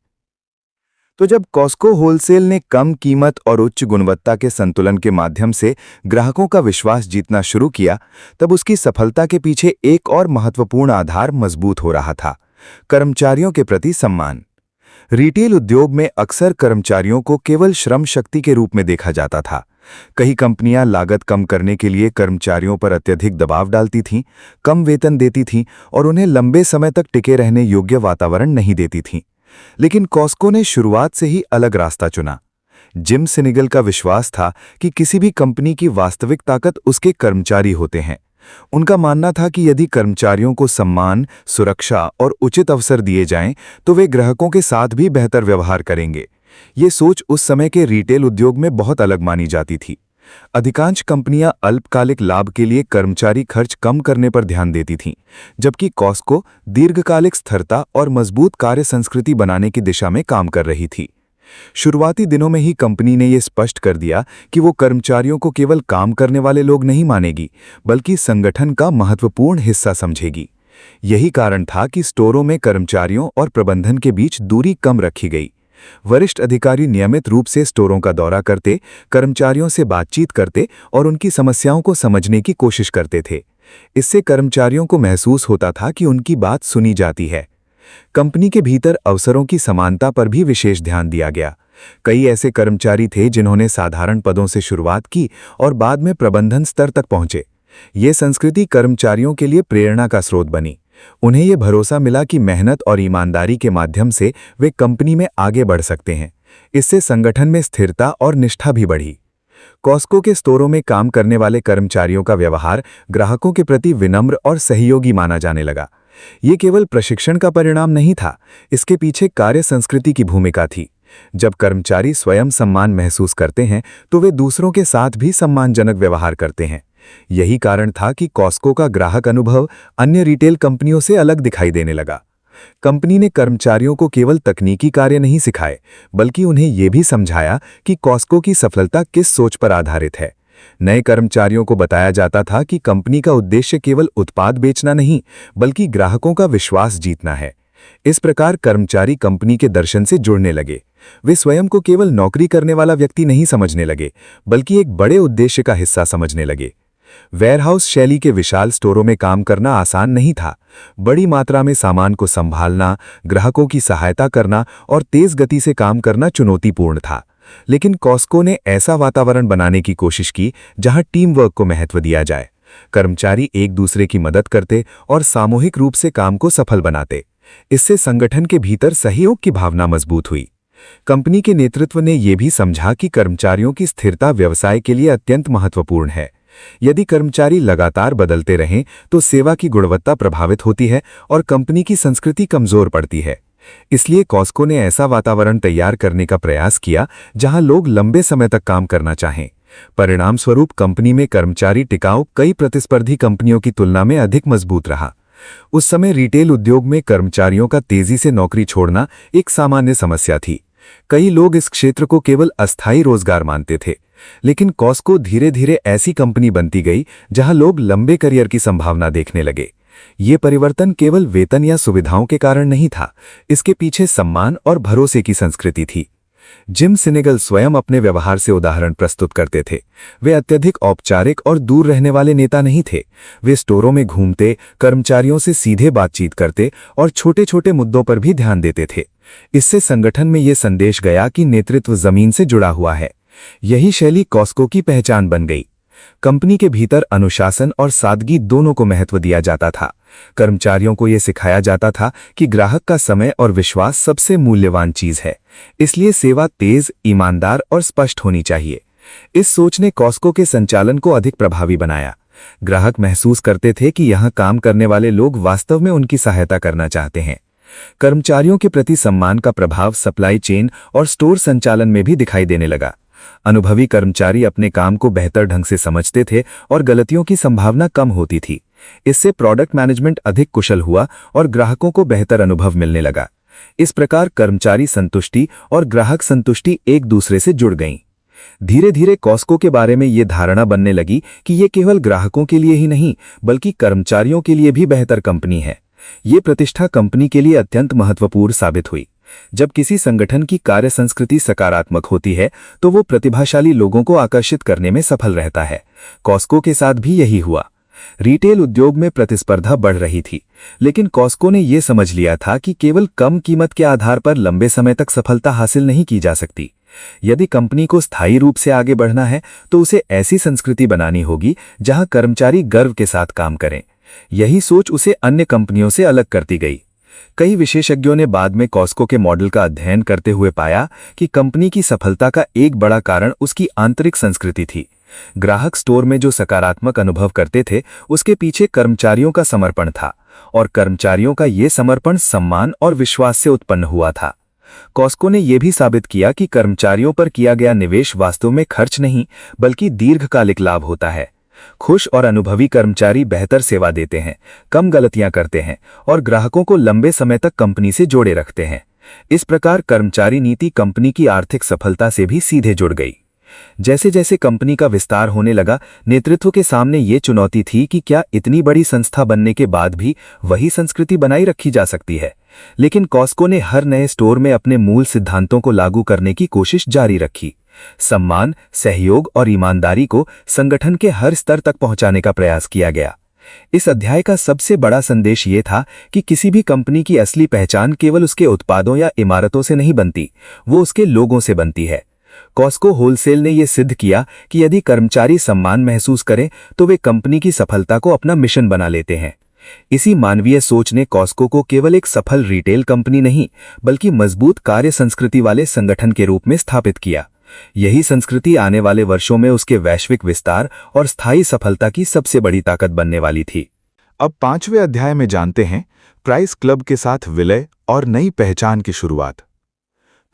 तो जब कॉस्टको होलसेल ने कम कीमत और उच्च गुणवत्ता के संतुलन के माध्यम से ग्राहकों का विश्वास जीतना शुरू किया, तब उसकी सफलता के पीछे एक और महत्वपूर्ण आधार मजबूत हो रहा था: कर्मचारियों के प्रति सम्मान। रिटेल उद्योग में अक्सर कर्मचारियों को केवल श्रम शक्ति के रूप में देखा जाता था। कई कंपनियां लागत कम करने के लिए कर्मचारियों पर अत्यधिक दबाव डालती थीं, कम वेतन देती थीं और उन्हें लंबे समय तक टिके रहने योग्य वातावरण नहीं देती थीं। लेकिन कॉस्टको ने शुरुआत से ही अलग रास्ता चुना। जिम सिनेगल का विश्वास था कि किसी भी कंपनी की वास्तविक ताकत उसके कर्मचारी होते हैं। उनका मानना था कि यदि कर्मचारियों को सम्मान, सुरक्षा और उचित अवसर दिए जाएं, तो वे ग्राहकों के साथ भी बेहतर व्यवहार करेंगे। ये सोच उस समय के रिटेल उद्योग में बहुत अलग मानी जाती थी। अधिकांश कंपनियां अल्पकालिक लाभ के लिए कर्मचारी खर्च कम करने पर ध्यान देती थीं, जबकि कॉस्टको दीर्घकालिक स्थिरता और मजबूत कार्य संस्कृति बनाने की दिशा में काम कर रही थी। शुरुआती दिनों में ही कंपनी ने यह स्पष्ट कर दिया कि वो कर्मचारियों को केवल काम करने वाले लोग नहीं मानेगी, बल्कि संगठन का महत्वपूर्ण हिस्सा समझेगी। यही कारण था कि स्टोरों में कर्मचारियों और प्रबंधन के बीच दूरी कम रखी गई। वरिष्ठ अधिकारी नियमित रूप से स्टोरों का दौरा करते, कर्मचारियों से बातचीत करते और उनकी समस्याओं को समझने की कोशिश करते थे। इससे कर्मचारियों को महसूस होता था कि उनकी बात सुनी जाती है। कंपनी के भीतर अवसरों की समानता पर भी विशेष ध्यान दिया गया। कई ऐसे कर्मचारी थे जिन्होंने साधारण पदों से शुरुआत की और बाद में प्रबंधन स्तर तक पहुंचे। ये संस्कृति कर्मचारियों के लिए प्रेरणा का स्रोत बनी। उन्हें यह भरोसा मिला कि मेहनत और ईमानदारी के माध्यम से वे कंपनी में आगे बढ़ सकते हैं। इससे संगठन में स्थिरता और निष्ठा भी बढ़ी। कॉस्को के स्टोरों में काम करने वाले कर्मचारियों का व्यवहार ग्राहकों के प्रति विनम्र और सहयोगी माना जाने लगा। ये केवल प्रशिक्षण का परिणाम नहीं था, इसके पीछे कार्य संस्कृति की भूमिका थी। जब कर्मचारी स्वयं सम्मान महसूस करते हैं तो वे दूसरों के साथ भी सम्मानजनक व्यवहार करते हैं। यही कारण था कि कॉस्को का ग्राहक अनुभव अन्य रिटेल कंपनियों से अलग दिखाई देने लगा। कंपनी ने कर्मचारियों को केवल तकनीकी कार्य नहीं सिखाए, बल्कि उन्हें यह भी समझाया कि कॉस्को की सफलता किस सोच पर आधारित है। नए कर्मचारियों को बताया जाता था कि कंपनी का उद्देश्य केवल उत्पाद बेचना नहीं, बल्कि ग्राहकों का विश्वास जीतना है। इस प्रकार कर्मचारी कंपनी के दर्शन से जुड़ने लगे। वे स्वयं को केवल नौकरी करने वाला व्यक्ति नहीं समझने लगे, बल्कि एक बड़े उद्देश्य का हिस्सा समझने लगे। वेयरहाउस शैली के विशाल स्टोरों में काम करना आसान नहीं था। बड़ी मात्रा में सामान को संभालना, ग्राहकों की सहायता करना और तेज गति से काम करना चुनौतीपूर्ण था। लेकिन कॉस्को ने ऐसा वातावरण बनाने की कोशिश की जहां टीम वर्क को महत्व दिया जाए। कर्मचारी एक दूसरे की मदद करते और सामूहिक रूप से काम को सफल बनाते। इससे संगठन के भीतर सहयोग की भावना मजबूत हुई। कंपनी के नेतृत्व ने यह भी समझा कि कर्मचारियों की स्थिरता व्यवसाय के लिए अत्यंत महत्वपूर्ण है। यदि कर्मचारी लगातार बदलते रहें तो सेवा की गुणवत्ता प्रभावित होती है और कंपनी की संस्कृति कमजोर पड़ती है। इसलिए कॉस्को ने ऐसा वातावरण तैयार करने का प्रयास किया जहां लोग लंबे समय तक काम करना चाहें। परिणाम स्वरूप कंपनी में कर्मचारी टिकाऊ कई प्रतिस्पर्धी कंपनियों की तुलना में अधिक मजबूत रहा। उस समय रिटेल उद्योग में कर्मचारियों का तेजी से नौकरी छोड़ना एक सामान्य समस्या थी। कई लोग इस क्षेत्र को केवल अस्थायी रोजगार मानते थे, लेकिन कॉस्को धीरे धीरे ऐसी कंपनी बनती गई जहां लोग लंबे करियर की संभावना देखने लगे। ये परिवर्तन केवल वेतन या सुविधाओं के कारण नहीं था, इसके पीछे सम्मान और भरोसे की संस्कृति थी। जिम सिनेगल स्वयं अपने व्यवहार से उदाहरण प्रस्तुत करते थे। वे अत्यधिक औपचारिक और दूर रहने वाले नेता नहीं थे। वे स्टोरों में घूमते, कर्मचारियों से सीधे बातचीत करते और छोटे छोटे मुद्दों पर भी ध्यान देते थे। इससे संगठन में यह संदेश गया कि नेतृत्व जमीन से जुड़ा हुआ है। यही शैली कॉस्को की पहचान बन गई। कंपनी के भीतर अनुशासन और सादगी दोनों को महत्व दिया जाता था। कर्मचारियों को यह सिखाया जाता था कि ग्राहक का समय और विश्वास सबसे मूल्यवान चीज है, इसलिए सेवा तेज, ईमानदार और स्पष्ट होनी चाहिए। इस सोच ने कॉस्को के संचालन को अधिक प्रभावी बनाया। ग्राहक महसूस करते थे कि यहां काम करने वाले लोग वास्तव में उनकी सहायता करना चाहते हैं। कर्मचारियों के प्रति सम्मान का प्रभाव सप्लाई चेन और स्टोर संचालन में भी दिखाई देने लगा। अनुभवी कर्मचारी अपने काम को बेहतर ढंग से समझते थे और गलतियों की संभावना कम होती थी। इससे प्रोडक्ट मैनेजमेंट अधिक कुशल हुआ और ग्राहकों को बेहतर अनुभव मिलने लगा। इस प्रकार कर्मचारी संतुष्टि और ग्राहक संतुष्टि एक दूसरे से जुड़ गईं। धीरे धीरे कॉस्को के बारे में ये धारणा बनने लगी कि ये केवल ग्राहकों के लिए ही नहीं, बल्कि कर्मचारियों के लिए भी बेहतर कंपनी है। ये प्रतिष्ठा कंपनी के लिए अत्यंत महत्वपूर्ण साबित हुई। जब किसी संगठन की कार्य संस्कृति सकारात्मक होती है तो वो प्रतिभाशाली लोगों को आकर्षित करने में सफल रहता है। कॉस्को के साथ भी यही हुआ। रिटेल उद्योग में प्रतिस्पर्धा बढ़ रही थी, लेकिन कॉस्को ने यह समझ लिया था कि केवल कम कीमत के आधार पर लंबे समय तक सफलता हासिल नहीं की जा सकती। यदि कंपनी को स्थायी रूप से आगे बढ़ना है तो उसे ऐसी संस्कृति बनानी होगी जहां कर्मचारी गर्व के साथ काम करें। यही सोच उसे अन्य कंपनियों से अलग करती गई। कई विशेषज्ञों ने बाद में कॉस्को के मॉडल का अध्ययन करते हुए पाया कि कंपनी की सफलता का एक बड़ा कारण उसकी आंतरिक संस्कृति थी। ग्राहक स्टोर में जो सकारात्मक अनुभव करते थे, उसके पीछे कर्मचारियों का समर्पण था, और कर्मचारियों का ये समर्पण सम्मान और विश्वास से उत्पन्न हुआ था। कॉस्को ने यह भी साबित किया कि कर्मचारियों पर किया गया निवेश वास्तव में खर्च नहीं, बल्कि दीर्घकालिक लाभ होता है। खुश और अनुभवी कर्मचारी बेहतर सेवा देते हैं, कम गलतियां करते हैं और ग्राहकों को लंबे समय तक कंपनी से जोड़े रखते हैं। इस प्रकार कर्मचारी नीति कंपनी की आर्थिक सफलता से भी सीधे जुड़ गई। जैसे जैसे कंपनी का विस्तार होने लगा, नेतृत्व के सामने ये चुनौती थी कि क्या इतनी बड़ी संस्था बनने के बाद भी वही संस्कृति बनाई रखी जा सकती है। लेकिन कॉस्को ने हर नए स्टोर में अपने मूल सिद्धांतों को लागू करने की कोशिश जारी रखी। सम्मान, सहयोग और ईमानदारी को संगठन के हर स्तर तक पहुंचाने का प्रयास किया गया। इस अध्याय का सबसे बड़ा संदेश ये था कि किसी भी कंपनी की असली पहचान केवल उसके उत्पादों या इमारतों से नहीं बनती, वो उसके लोगों से बनती है। कॉस्को होलसेल ने यह सिद्ध किया कि यदि कर्मचारी सम्मान महसूस करें तो वे कंपनी की सफलता को अपना मिशन बना लेते हैं। इसी मानवीय सोच ने कॉस्को को केवल एक सफल रिटेल कंपनी नहीं बल्कि मजबूत कार्य संस्कृति वाले संगठन के रूप में स्थापित किया। यही संस्कृति आने वाले वर्षों में उसके वैश्विक विस्तार और स्थायी सफलता की सबसे बड़ी ताकत बनने वाली थी। अब 5वें अध्याय में जानते हैं प्राइस क्लब के साथ विलय और नई पहचान की शुरुआत।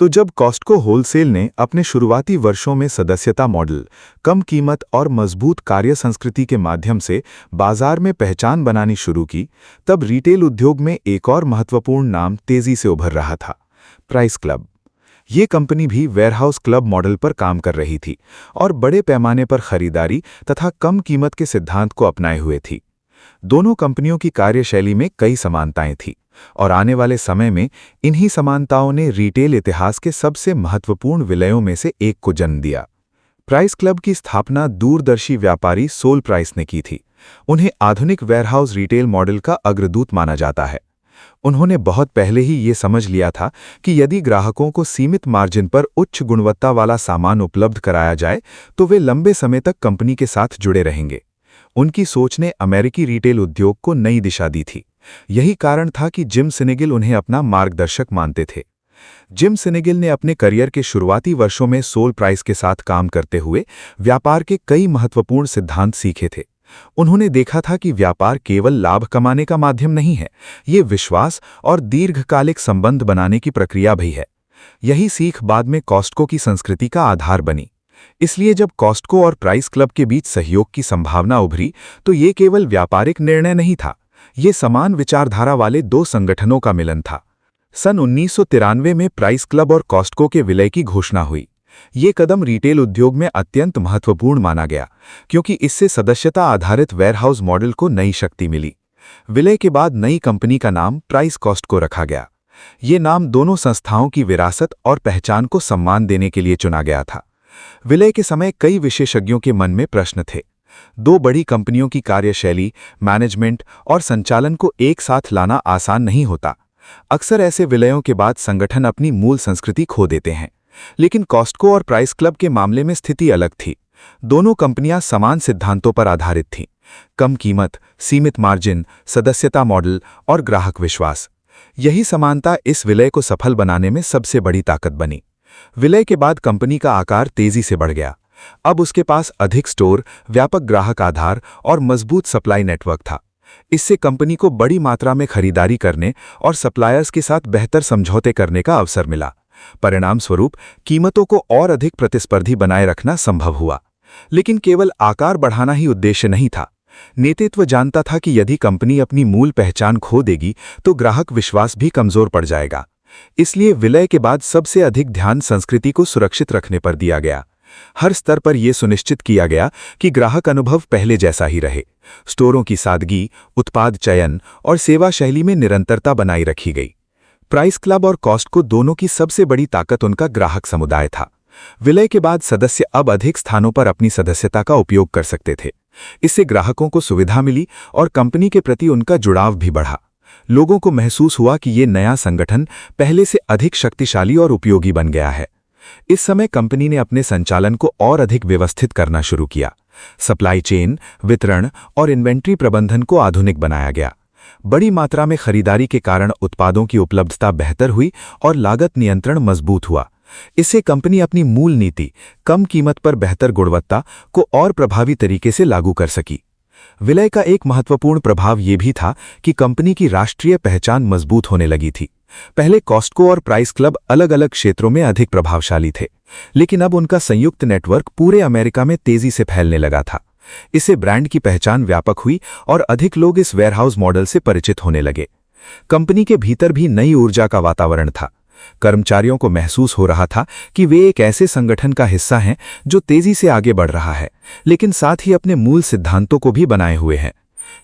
तो जब कॉस्टको होलसेल ने अपने शुरुआती वर्षों में सदस्यता मॉडल, कम कीमत और मजबूत कार्य संस्कृति के माध्यम से बाजार में पहचान बनानी शुरू की, तब रिटेल उद्योग में एक और महत्वपूर्ण नाम तेजी से उभर रहा था, प्राइस क्लब। ये कंपनी भी वेयरहाउस क्लब मॉडल पर काम कर रही थी और बड़े पैमाने पर खरीदारी तथा कम कीमत के सिद्धांत को अपनाए हुए थी। दोनों कंपनियों की कार्यशैली में कई समानताएं थीं और आने वाले समय में इन्हीं समानताओं ने रिटेल इतिहास के सबसे महत्वपूर्ण विलयों में से एक को जन्म दिया। प्राइस क्लब की स्थापना दूरदर्शी व्यापारी सोल प्राइस ने की थी। उन्हें आधुनिक वेयरहाउस रिटेल मॉडल का अग्रदूत माना जाता है। उन्होंने बहुत पहले ही ये समझ लिया था कि यदि ग्राहकों को सीमित मार्जिन पर उच्च गुणवत्ता वाला सामान उपलब्ध कराया जाए तो वे लंबे समय तक कंपनी के साथ जुड़े रहेंगे। उनकी सोच ने अमेरिकी रिटेल उद्योग को नई दिशा दी थी। यही कारण था कि जिम सिनेगिल उन्हें अपना मार्गदर्शक मानते थे। जिम सिनेगिल ने अपने करियर के शुरुआती वर्षों में सोल प्राइस के साथ काम करते हुए व्यापार के कई महत्वपूर्ण सिद्धांत सीखे थे। उन्होंने देखा था कि व्यापार केवल लाभ कमाने का माध्यम नहीं है, ये विश्वास और दीर्घकालिक संबंध बनाने की प्रक्रिया भी है। यही सीख बाद में कॉस्टको की संस्कृति का आधार बनी। इसलिए जब कॉस्टको और प्राइस क्लब के बीच सहयोग की संभावना उभरी तो ये केवल व्यापारिक निर्णय नहीं था, ये समान विचारधारा वाले दो संगठनों का मिलन था। सन 1993 में प्राइस क्लब और कॉस्टको के विलय की घोषणा हुई। ये कदम रिटेल उद्योग में अत्यंत महत्वपूर्ण माना गया क्योंकि इससे सदस्यता आधारित वेयरहाउस मॉडल को नई शक्ति मिली। विलय के बाद नई कंपनी का नाम प्राइस कॉस्टको रखा गया। ये नाम दोनों संस्थाओं की विरासत और पहचान को सम्मान देने के लिए चुना गया था। विलय के समय कई विशेषज्ञों के मन में प्रश्न थे। दो बड़ी कंपनियों की कार्यशैली, मैनेजमेंट और संचालन को एक साथ लाना आसान नहीं होता। अक्सर ऐसे विलयों के बाद संगठन अपनी मूल संस्कृति खो देते हैं। लेकिन कॉस्टको और प्राइस क्लब के मामले में स्थिति अलग थी। दोनों कंपनियां समान सिद्धांतों पर आधारित थीं, कम कीमत, सीमित मार्जिन, सदस्यता मॉडल और ग्राहक विश्वास। यही समानता इस विलय को सफल बनाने में सबसे बड़ी ताकत बनी। विलय के बाद कंपनी का आकार तेजी से बढ़ गया। अब उसके पास अधिक स्टोर, व्यापक ग्राहक आधार और मजबूत सप्लाई नेटवर्क था। इससे कंपनी को बड़ी मात्रा में खरीदारी करने और सप्लायर्स के साथ बेहतर समझौते करने का अवसर मिला। परिणाम स्वरूप कीमतों को और अधिक प्रतिस्पर्धी बनाए रखना संभव हुआ। लेकिन केवल आकार बढ़ाना ही उद्देश्य नहीं था। नेतृत्व जानता था कि यदि कंपनी अपनी मूल पहचान खो देगी तो ग्राहक विश्वास भी कमजोर पड़ जाएगा। इसलिए विलय के बाद सबसे अधिक ध्यान संस्कृति को सुरक्षित रखने पर दिया गया। हर स्तर पर यह सुनिश्चित किया गया कि ग्राहक अनुभव पहले जैसा ही रहे। स्टोरों की सादगी, उत्पाद चयन और सेवा शैली में निरंतरता बनाई रखी गई। प्राइस क्लब और कॉस्टको दोनों की सबसे बड़ी ताकत उनका ग्राहक समुदाय था। विलय के बाद सदस्य अब अधिक स्थानों पर अपनी सदस्यता का उपयोग कर सकते थे। इससे ग्राहकों को सुविधा मिली और कंपनी के प्रति उनका जुड़ाव भी बढ़ा। लोगों को महसूस हुआ कि ये नया संगठन पहले से अधिक शक्तिशाली और उपयोगी बन गया है। इस समय कंपनी ने अपने संचालन को और अधिक व्यवस्थित करना शुरू किया। सप्लाई चेन, वितरण और इन्वेंट्री प्रबंधन को आधुनिक बनाया गया। बड़ी मात्रा में खरीदारी के कारण उत्पादों की उपलब्धता बेहतर हुई और लागत नियंत्रण मजबूत हुआ। इससे कंपनी अपनी मूल नीति, कम कीमत पर बेहतर गुणवत्ता को और प्रभावी तरीके से लागू कर सकी। विलय का एक महत्वपूर्ण प्रभाव यह भी था कि कंपनी की राष्ट्रीय पहचान मजबूत होने लगी थी। पहले कॉस्टको और प्राइस क्लब अलग अलग क्षेत्रों में अधिक प्रभावशाली थे, लेकिन अब उनका संयुक्त नेटवर्क पूरे अमेरिका में तेजी से फैलने लगा था। इससे ब्रांड की पहचान व्यापक हुई और अधिक लोग इस वेयरहाउस मॉडल से परिचित होने लगे। कंपनी के भीतर भी नई ऊर्जा का वातावरण था। कर्मचारियों को महसूस हो रहा था कि वे एक ऐसे संगठन का हिस्सा हैं जो तेजी से आगे बढ़ रहा है, लेकिन साथ ही अपने मूल सिद्धांतों को भी बनाए हुए हैं।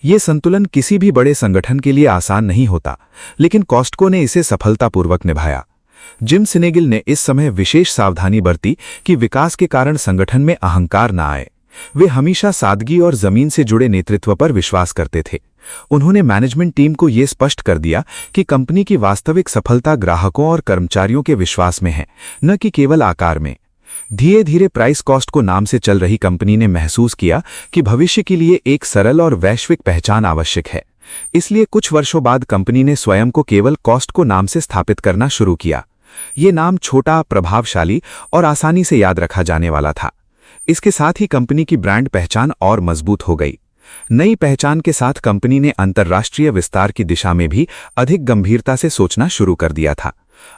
ये संतुलन किसी भी बड़े संगठन के लिए आसान नहीं होता, लेकिन कॉस्टको ने इसे सफलतापूर्वक निभाया। जिम सिनेगिल ने इस समय विशेष सावधानी बरती कि विकास के कारण संगठन में अहंकार न आए। वे हमेशा सादगी और जमीन से जुड़े नेतृत्व पर विश्वास करते थे। उन्होंने मैनेजमेंट टीम को यह स्पष्ट कर दिया कि कंपनी की वास्तविक सफलता ग्राहकों और कर्मचारियों के विश्वास में है, न कि केवल आकार में। धीरे धीरे प्राइस कॉस्टको नाम से चल रही कंपनी ने महसूस किया कि भविष्य के लिए एक सरल और वैश्विक पहचान आवश्यक है। इसलिए कुछ वर्षों बाद कंपनी ने स्वयं को केवल कॉस्टको नाम से स्थापित करना शुरू किया। ये नाम छोटा, प्रभावशाली और आसानी से याद रखा जाने वाला था। इसके साथ ही कंपनी की ब्रांड पहचान और मजबूत हो गई। नई पहचान के साथ कंपनी ने अंतर्राष्ट्रीय विस्तार की दिशा में भी अधिक गंभीरता से सोचना शुरू कर दिया था।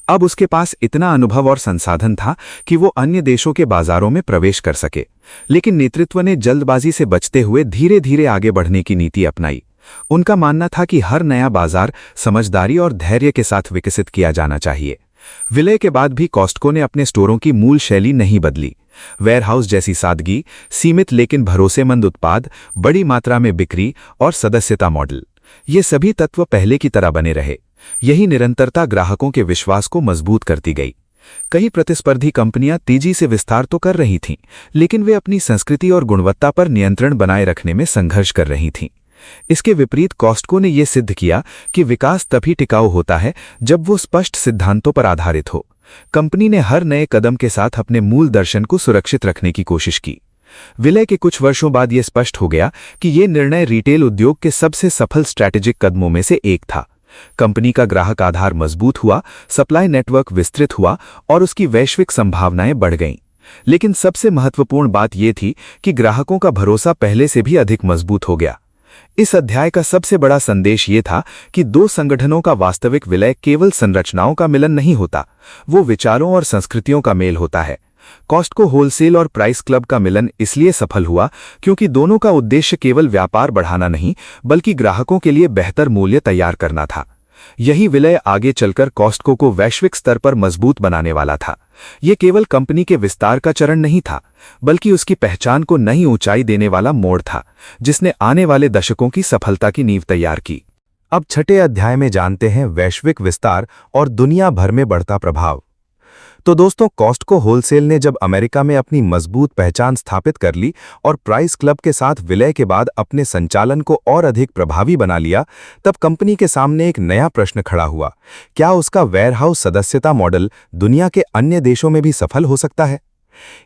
अब उसके पास इतना अनुभव और संसाधन था कि वो अन्य देशों के बाजारों में प्रवेश कर सके। लेकिन नेतृत्व ने जल्दबाजी से बचते हुए धीरे धीरे आगे बढ़ने की नीति अपनाई। उनका मानना था कि हर नया बाजार समझदारी और धैर्य के साथ विकसित किया जाना चाहिए। विलय के बाद भी कॉस्टको ने अपने स्टोरों की मूल शैली नहीं बदली। वेयरहाउस जैसी सादगी, सीमित लेकिन भरोसेमंद उत्पाद, बड़ी मात्रा में बिक्री और सदस्यता मॉडल, ये सभी तत्व पहले की तरह बने रहे। यही निरंतरता ग्राहकों के विश्वास को मजबूत करती गई। कई प्रतिस्पर्धी कंपनियां तेजी से विस्तार तो कर रही थीं, लेकिन वे अपनी संस्कृति और गुणवत्ता पर नियंत्रण बनाए रखने में संघर्ष कर रही थीं। इसके विपरीत कॉस्टको ने यह सिद्ध किया कि विकास तभी टिकाऊ होता है जब वो स्पष्ट सिद्धांतों पर आधारित हो। कंपनी ने हर नए कदम के साथ अपने मूल दर्शन को सुरक्षित रखने की कोशिश की। विलय के कुछ वर्षों बाद यह स्पष्ट हो गया कि यह निर्णय रिटेल उद्योग के सबसे सफल स्ट्रैटेजिक कदमों में से एक था। कंपनी का ग्राहक आधार मजबूत हुआ, सप्लाई नेटवर्क विस्तृत हुआ और उसकी वैश्विक संभावनाएं बढ़ गईं। लेकिन सबसे महत्वपूर्ण बात यह थी कि ग्राहकों का भरोसा पहले से भी अधिक मजबूत हो गया। इस अध्याय का सबसे बड़ा संदेश ये था कि दो संगठनों का वास्तविक विलय केवल संरचनाओं का मिलन नहीं होता, वो विचारों और संस्कृतियों का मेल होता है। कॉस्टको होलसेल और प्राइस क्लब का मिलन इसलिए सफल हुआ क्योंकि दोनों का उद्देश्य केवल व्यापार बढ़ाना नहीं, बल्कि ग्राहकों के लिए बेहतर मूल्य तैयार करना था। यही विलय आगे चलकर कॉस्टको को वैश्विक स्तर पर मजबूत बनाने वाला था। यह केवल कंपनी के विस्तार का चरण नहीं था, बल्कि उसकी पहचान को नई ऊंचाई देने वाला मोड़ था, जिसने आने वाले दशकों की सफलता की नींव तैयार की। अब छठे अध्याय में जानते हैं वैश्विक विस्तार और दुनिया भर में बढ़ता प्रभाव। तो दोस्तों, कॉस्टको होलसेल ने जब अमेरिका में अपनी मजबूत पहचान स्थापित कर ली और प्राइस क्लब के साथ विलय के बाद अपने संचालन को और अधिक प्रभावी बना लिया, तब कंपनी के सामने एक नया प्रश्न खड़ा हुआ। क्या उसका वेयरहाउस सदस्यता मॉडल दुनिया के अन्य देशों में भी सफल हो सकता है?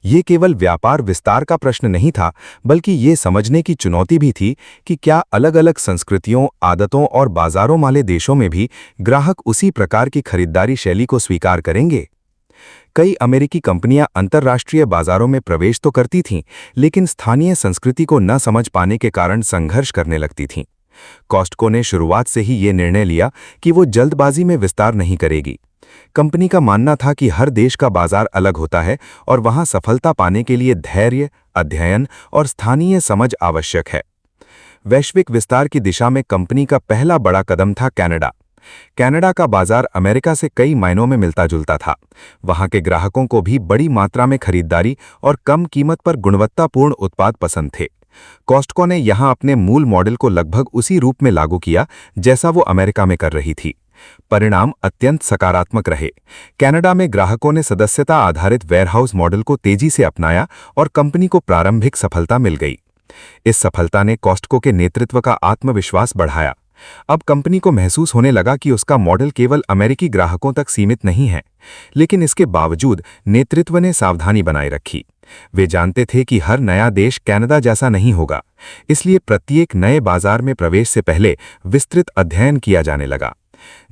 ये केवल व्यापार विस्तार का प्रश्न नहीं था, बल्कि ये समझने की चुनौती भी थी कि क्या अलग-अलग संस्कृतियों, आदतों और बाजारों वाले देशों में भी ग्राहक उसी प्रकार की खरीदारी शैली को स्वीकार करेंगे। कई अमेरिकी कंपनियां अंतर्राष्ट्रीय बाजारों में प्रवेश तो करती थीं, लेकिन स्थानीय संस्कृति को न समझ पाने के कारण संघर्ष करने लगती थीं। कॉस्टको ने शुरुआत से ही ये निर्णय लिया कि वो जल्दबाजी में विस्तार नहीं करेगी। कंपनी का मानना था कि हर देश का बाजार अलग होता है और वहां सफलता पाने के लिए धैर्य, अध्ययन और स्थानीय समझ आवश्यक है। वैश्विक विस्तार की दिशा में कंपनी का पहला बड़ा कदम था कनाडा। कनाडा का बाजार अमेरिका से कई मायनों में मिलता जुलता था। वहां के ग्राहकों को भी बड़ी मात्रा में खरीदारी और कम कीमत पर गुणवत्तापूर्ण उत्पाद पसंद थे। कॉस्टको ने यहां अपने मूल मॉडल को लगभग उसी रूप में लागू किया जैसा वो अमेरिका में कर रही थी। परिणाम अत्यंत सकारात्मक रहे। कनाडा में ग्राहकों ने सदस्यता आधारित वेयरहाउस मॉडल को तेजी से अपनाया और कंपनी को प्रारंभिक सफलता मिल गई। इस सफलता ने कॉस्टको के नेतृत्व का आत्मविश्वास बढ़ाया। अब कंपनी को महसूस होने लगा कि उसका मॉडल केवल अमेरिकी ग्राहकों तक सीमित नहीं है, लेकिन इसके बावजूद नेतृत्व ने सावधानी बनाए रखी। वे जानते थे कि हर नया देश कनाडा जैसा नहीं होगा, इसलिए प्रत्येक नए बाजार में प्रवेश से पहले विस्तृत अध्ययन किया जाने लगा।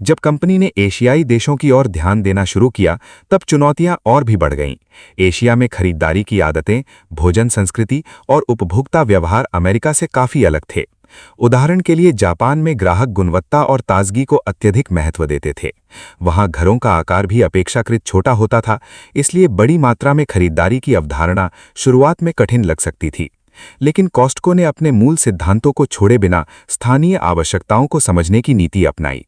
जब कंपनी ने एशियाई देशों की ओर ध्यान देना शुरू किया, तब चुनौतियां और भी बढ़ गईं। एशिया में खरीदारी की आदतें, भोजन संस्कृति और उपभोक्ता व्यवहार अमेरिका से काफी अलग थे। उदाहरण के लिए जापान में ग्राहक गुणवत्ता और ताजगी को अत्यधिक महत्व देते थे। वहां घरों का आकार भी अपेक्षाकृत छोटा होता था, इसलिए बड़ी मात्रा में खरीदारी की अवधारणा शुरुआत में कठिन लग सकती थी। लेकिन कॉस्टको ने अपने मूल सिद्धांतों को छोड़े बिना स्थानीय आवश्यकताओं को समझने की नीति अपनाई।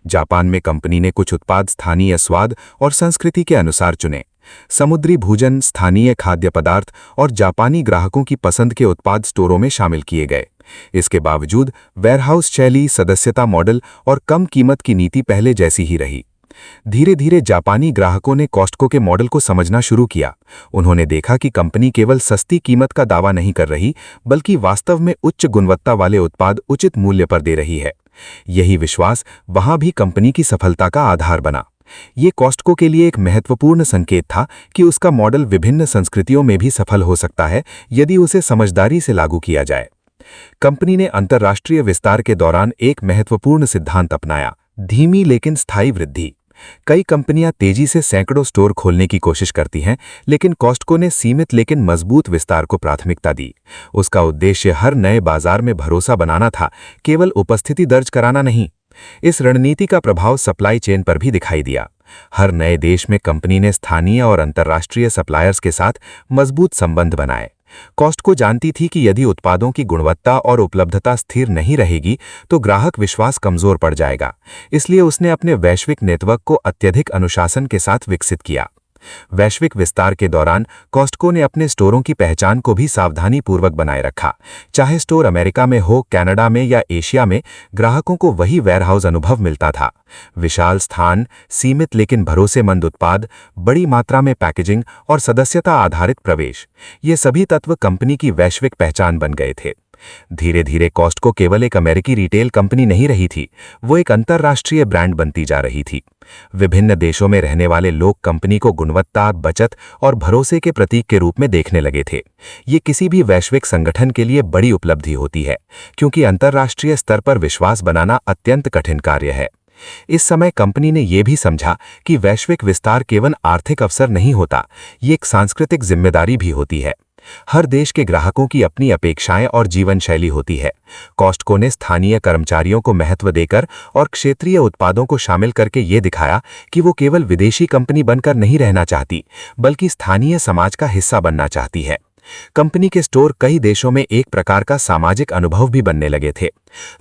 जापान में कंपनी ने कुछ उत्पाद स्थानीय स्वाद और संस्कृति के अनुसार चुने। समुद्री भोजन, स्थानीय खाद्य पदार्थ और जापानी ग्राहकों की पसंद के उत्पाद स्टोरों में शामिल किए गए। इसके बावजूद वेयरहाउस शैली, सदस्यता मॉडल और कम कीमत की नीति पहले जैसी ही रही। धीरे धीरे जापानी ग्राहकों ने कॉस्टको के मॉडल को समझना शुरू किया। उन्होंने देखा कि कंपनी केवल सस्ती कीमत का दावा नहीं कर रही, बल्कि वास्तव में उच्च गुणवत्ता वाले उत्पाद उचित मूल्य पर दे रही है। यही विश्वास वहां भी कंपनी की सफलता का आधार बना। ये कॉस्टको के लिए एक महत्वपूर्ण संकेत था कि उसका मॉडल विभिन्न संस्कृतियों में भी सफल हो सकता है, यदि उसे समझदारी से लागू किया जाए। कंपनी ने अंतर्राष्ट्रीय विस्तार के दौरान एक महत्वपूर्ण सिद्धांत अपनाया, धीमी लेकिन स्थायी वृद्धि। कई कंपनियां तेजी से सैकड़ों स्टोर खोलने की कोशिश करती हैं, लेकिन कॉस्टको ने सीमित लेकिन मजबूत विस्तार को प्राथमिकता दी। उसका उद्देश्य हर नए बाजार में भरोसा बनाना था, केवल उपस्थिति दर्ज कराना नहीं। इस रणनीति का प्रभाव सप्लाई चेन पर भी दिखाई दिया। हर नए देश में कंपनी ने स्थानीय और अंतर्राष्ट्रीय सप्लायर्स के साथ मजबूत संबंध बनाए। कॉस्टको जानती थी कि यदि उत्पादों की गुणवत्ता और उपलब्धता स्थिर नहीं रहेगी तो ग्राहक विश्वास कमजोर पड़ जाएगा। इसलिए उसने अपने वैश्विक नेटवर्क को अत्यधिक अनुशासन के साथ विकसित किया। वैश्विक विस्तार के दौरान कॉस्टको ने अपने स्टोरों की पहचान को भी सावधानीपूर्वक बनाए रखा। चाहे स्टोर अमेरिका में हो, कनाडा में या एशिया में, ग्राहकों को वही वेयरहाउस अनुभव मिलता था। विशाल स्थान, सीमित लेकिन भरोसेमंद उत्पाद, बड़ी मात्रा में पैकेजिंग और सदस्यता आधारित प्रवेश, ये सभी तत्व कंपनी की वैश्विक पहचान बन गए थे। धीरे धीरे कॉस्टको केवल एक अमेरिकी रिटेल कंपनी नहीं रही थी, वो एक अंतर्राष्ट्रीय ब्रांड बनती जा रही थी। विभिन्न देशों में रहने वाले लोग कंपनी को गुणवत्ता, बचत और भरोसे के प्रतीक के रूप में देखने लगे थे। ये किसी भी वैश्विक संगठन के लिए बड़ी उपलब्धि होती है, क्योंकि अंतर्राष्ट्रीय स्तर पर विश्वास बनाना अत्यंत कठिन कार्य है। इस समय कंपनी ने यह भी समझा कि वैश्विक विस्तार केवल आर्थिक अवसर नहीं होता, ये एक सांस्कृतिक जिम्मेदारी भी होती है। हर देश के ग्राहकों की अपनी अपेक्षाएं और जीवन शैली होती है। कॉस्टको ने स्थानीय कर्मचारियों को महत्व देकर और क्षेत्रीय उत्पादों को शामिल करके ये दिखाया कि वो केवल विदेशी कंपनी बनकर नहीं रहना चाहती, बल्कि स्थानीय समाज का हिस्सा बनना चाहती है। कंपनी के स्टोर कई देशों में एक प्रकार का सामाजिक अनुभव भी बनने लगे थे।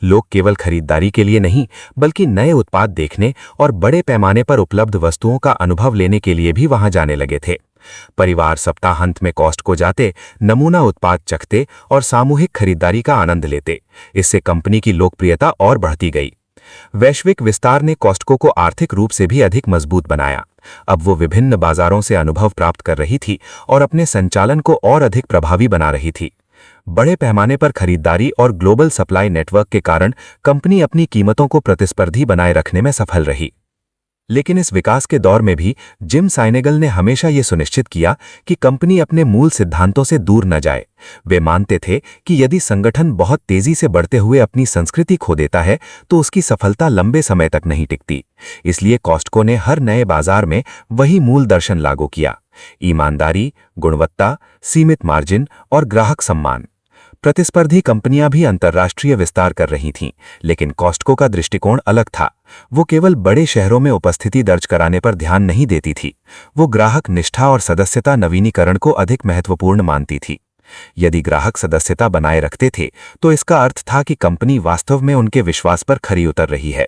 लोग केवल खरीदारी के लिए नहीं, बल्कि नए उत्पाद देखने और बड़े पैमाने पर उपलब्ध वस्तुओं का अनुभव लेने के लिए भी वहां जाने लगे थे। परिवार सप्ताहांत में कॉस्टको जाते, नमूना उत्पाद चखते और सामूहिक खरीदारी का आनंद लेते। इससे कंपनी की लोकप्रियता और बढ़ती गई। वैश्विक विस्तार ने कॉस्टको को आर्थिक रूप से भी अधिक मजबूत बनाया। अब वो विभिन्न बाजारों से अनुभव प्राप्त कर रही थी और अपने संचालन को और अधिक प्रभावी बना रही थी। बड़े पैमाने पर खरीदारी और ग्लोबल सप्लाई नेटवर्क के कारण कंपनी अपनी कीमतों को प्रतिस्पर्धी बनाए रखने में सफल रही। लेकिन इस विकास के दौर में भी जिम साइनेगल ने हमेशा ये सुनिश्चित किया कि कंपनी अपने मूल सिद्धांतों से दूर न जाए। वे मानते थे कि यदि संगठन बहुत तेजी से बढ़ते हुए अपनी संस्कृति खो देता है तो उसकी सफलता लंबे समय तक नहीं टिकती। इसलिए कॉस्टको ने हर नए बाजार में वही मूल दर्शन लागू किया: ईमानदारी, गुणवत्ता, सीमित मार्जिन और ग्राहक सम्मान। प्रतिस्पर्धी कंपनियां भी अंतर्राष्ट्रीय विस्तार कर रही थीं, लेकिन कॉस्टको का दृष्टिकोण अलग था। वो केवल बड़े शहरों में उपस्थिति दर्ज कराने पर ध्यान नहीं देती थी, वो ग्राहक निष्ठा और सदस्यता नवीनीकरण को अधिक महत्वपूर्ण मानती थी। यदि ग्राहक सदस्यता बनाए रखते थे तो इसका अर्थ था कि कंपनी वास्तव में उनके विश्वास पर खरी उतर रही है।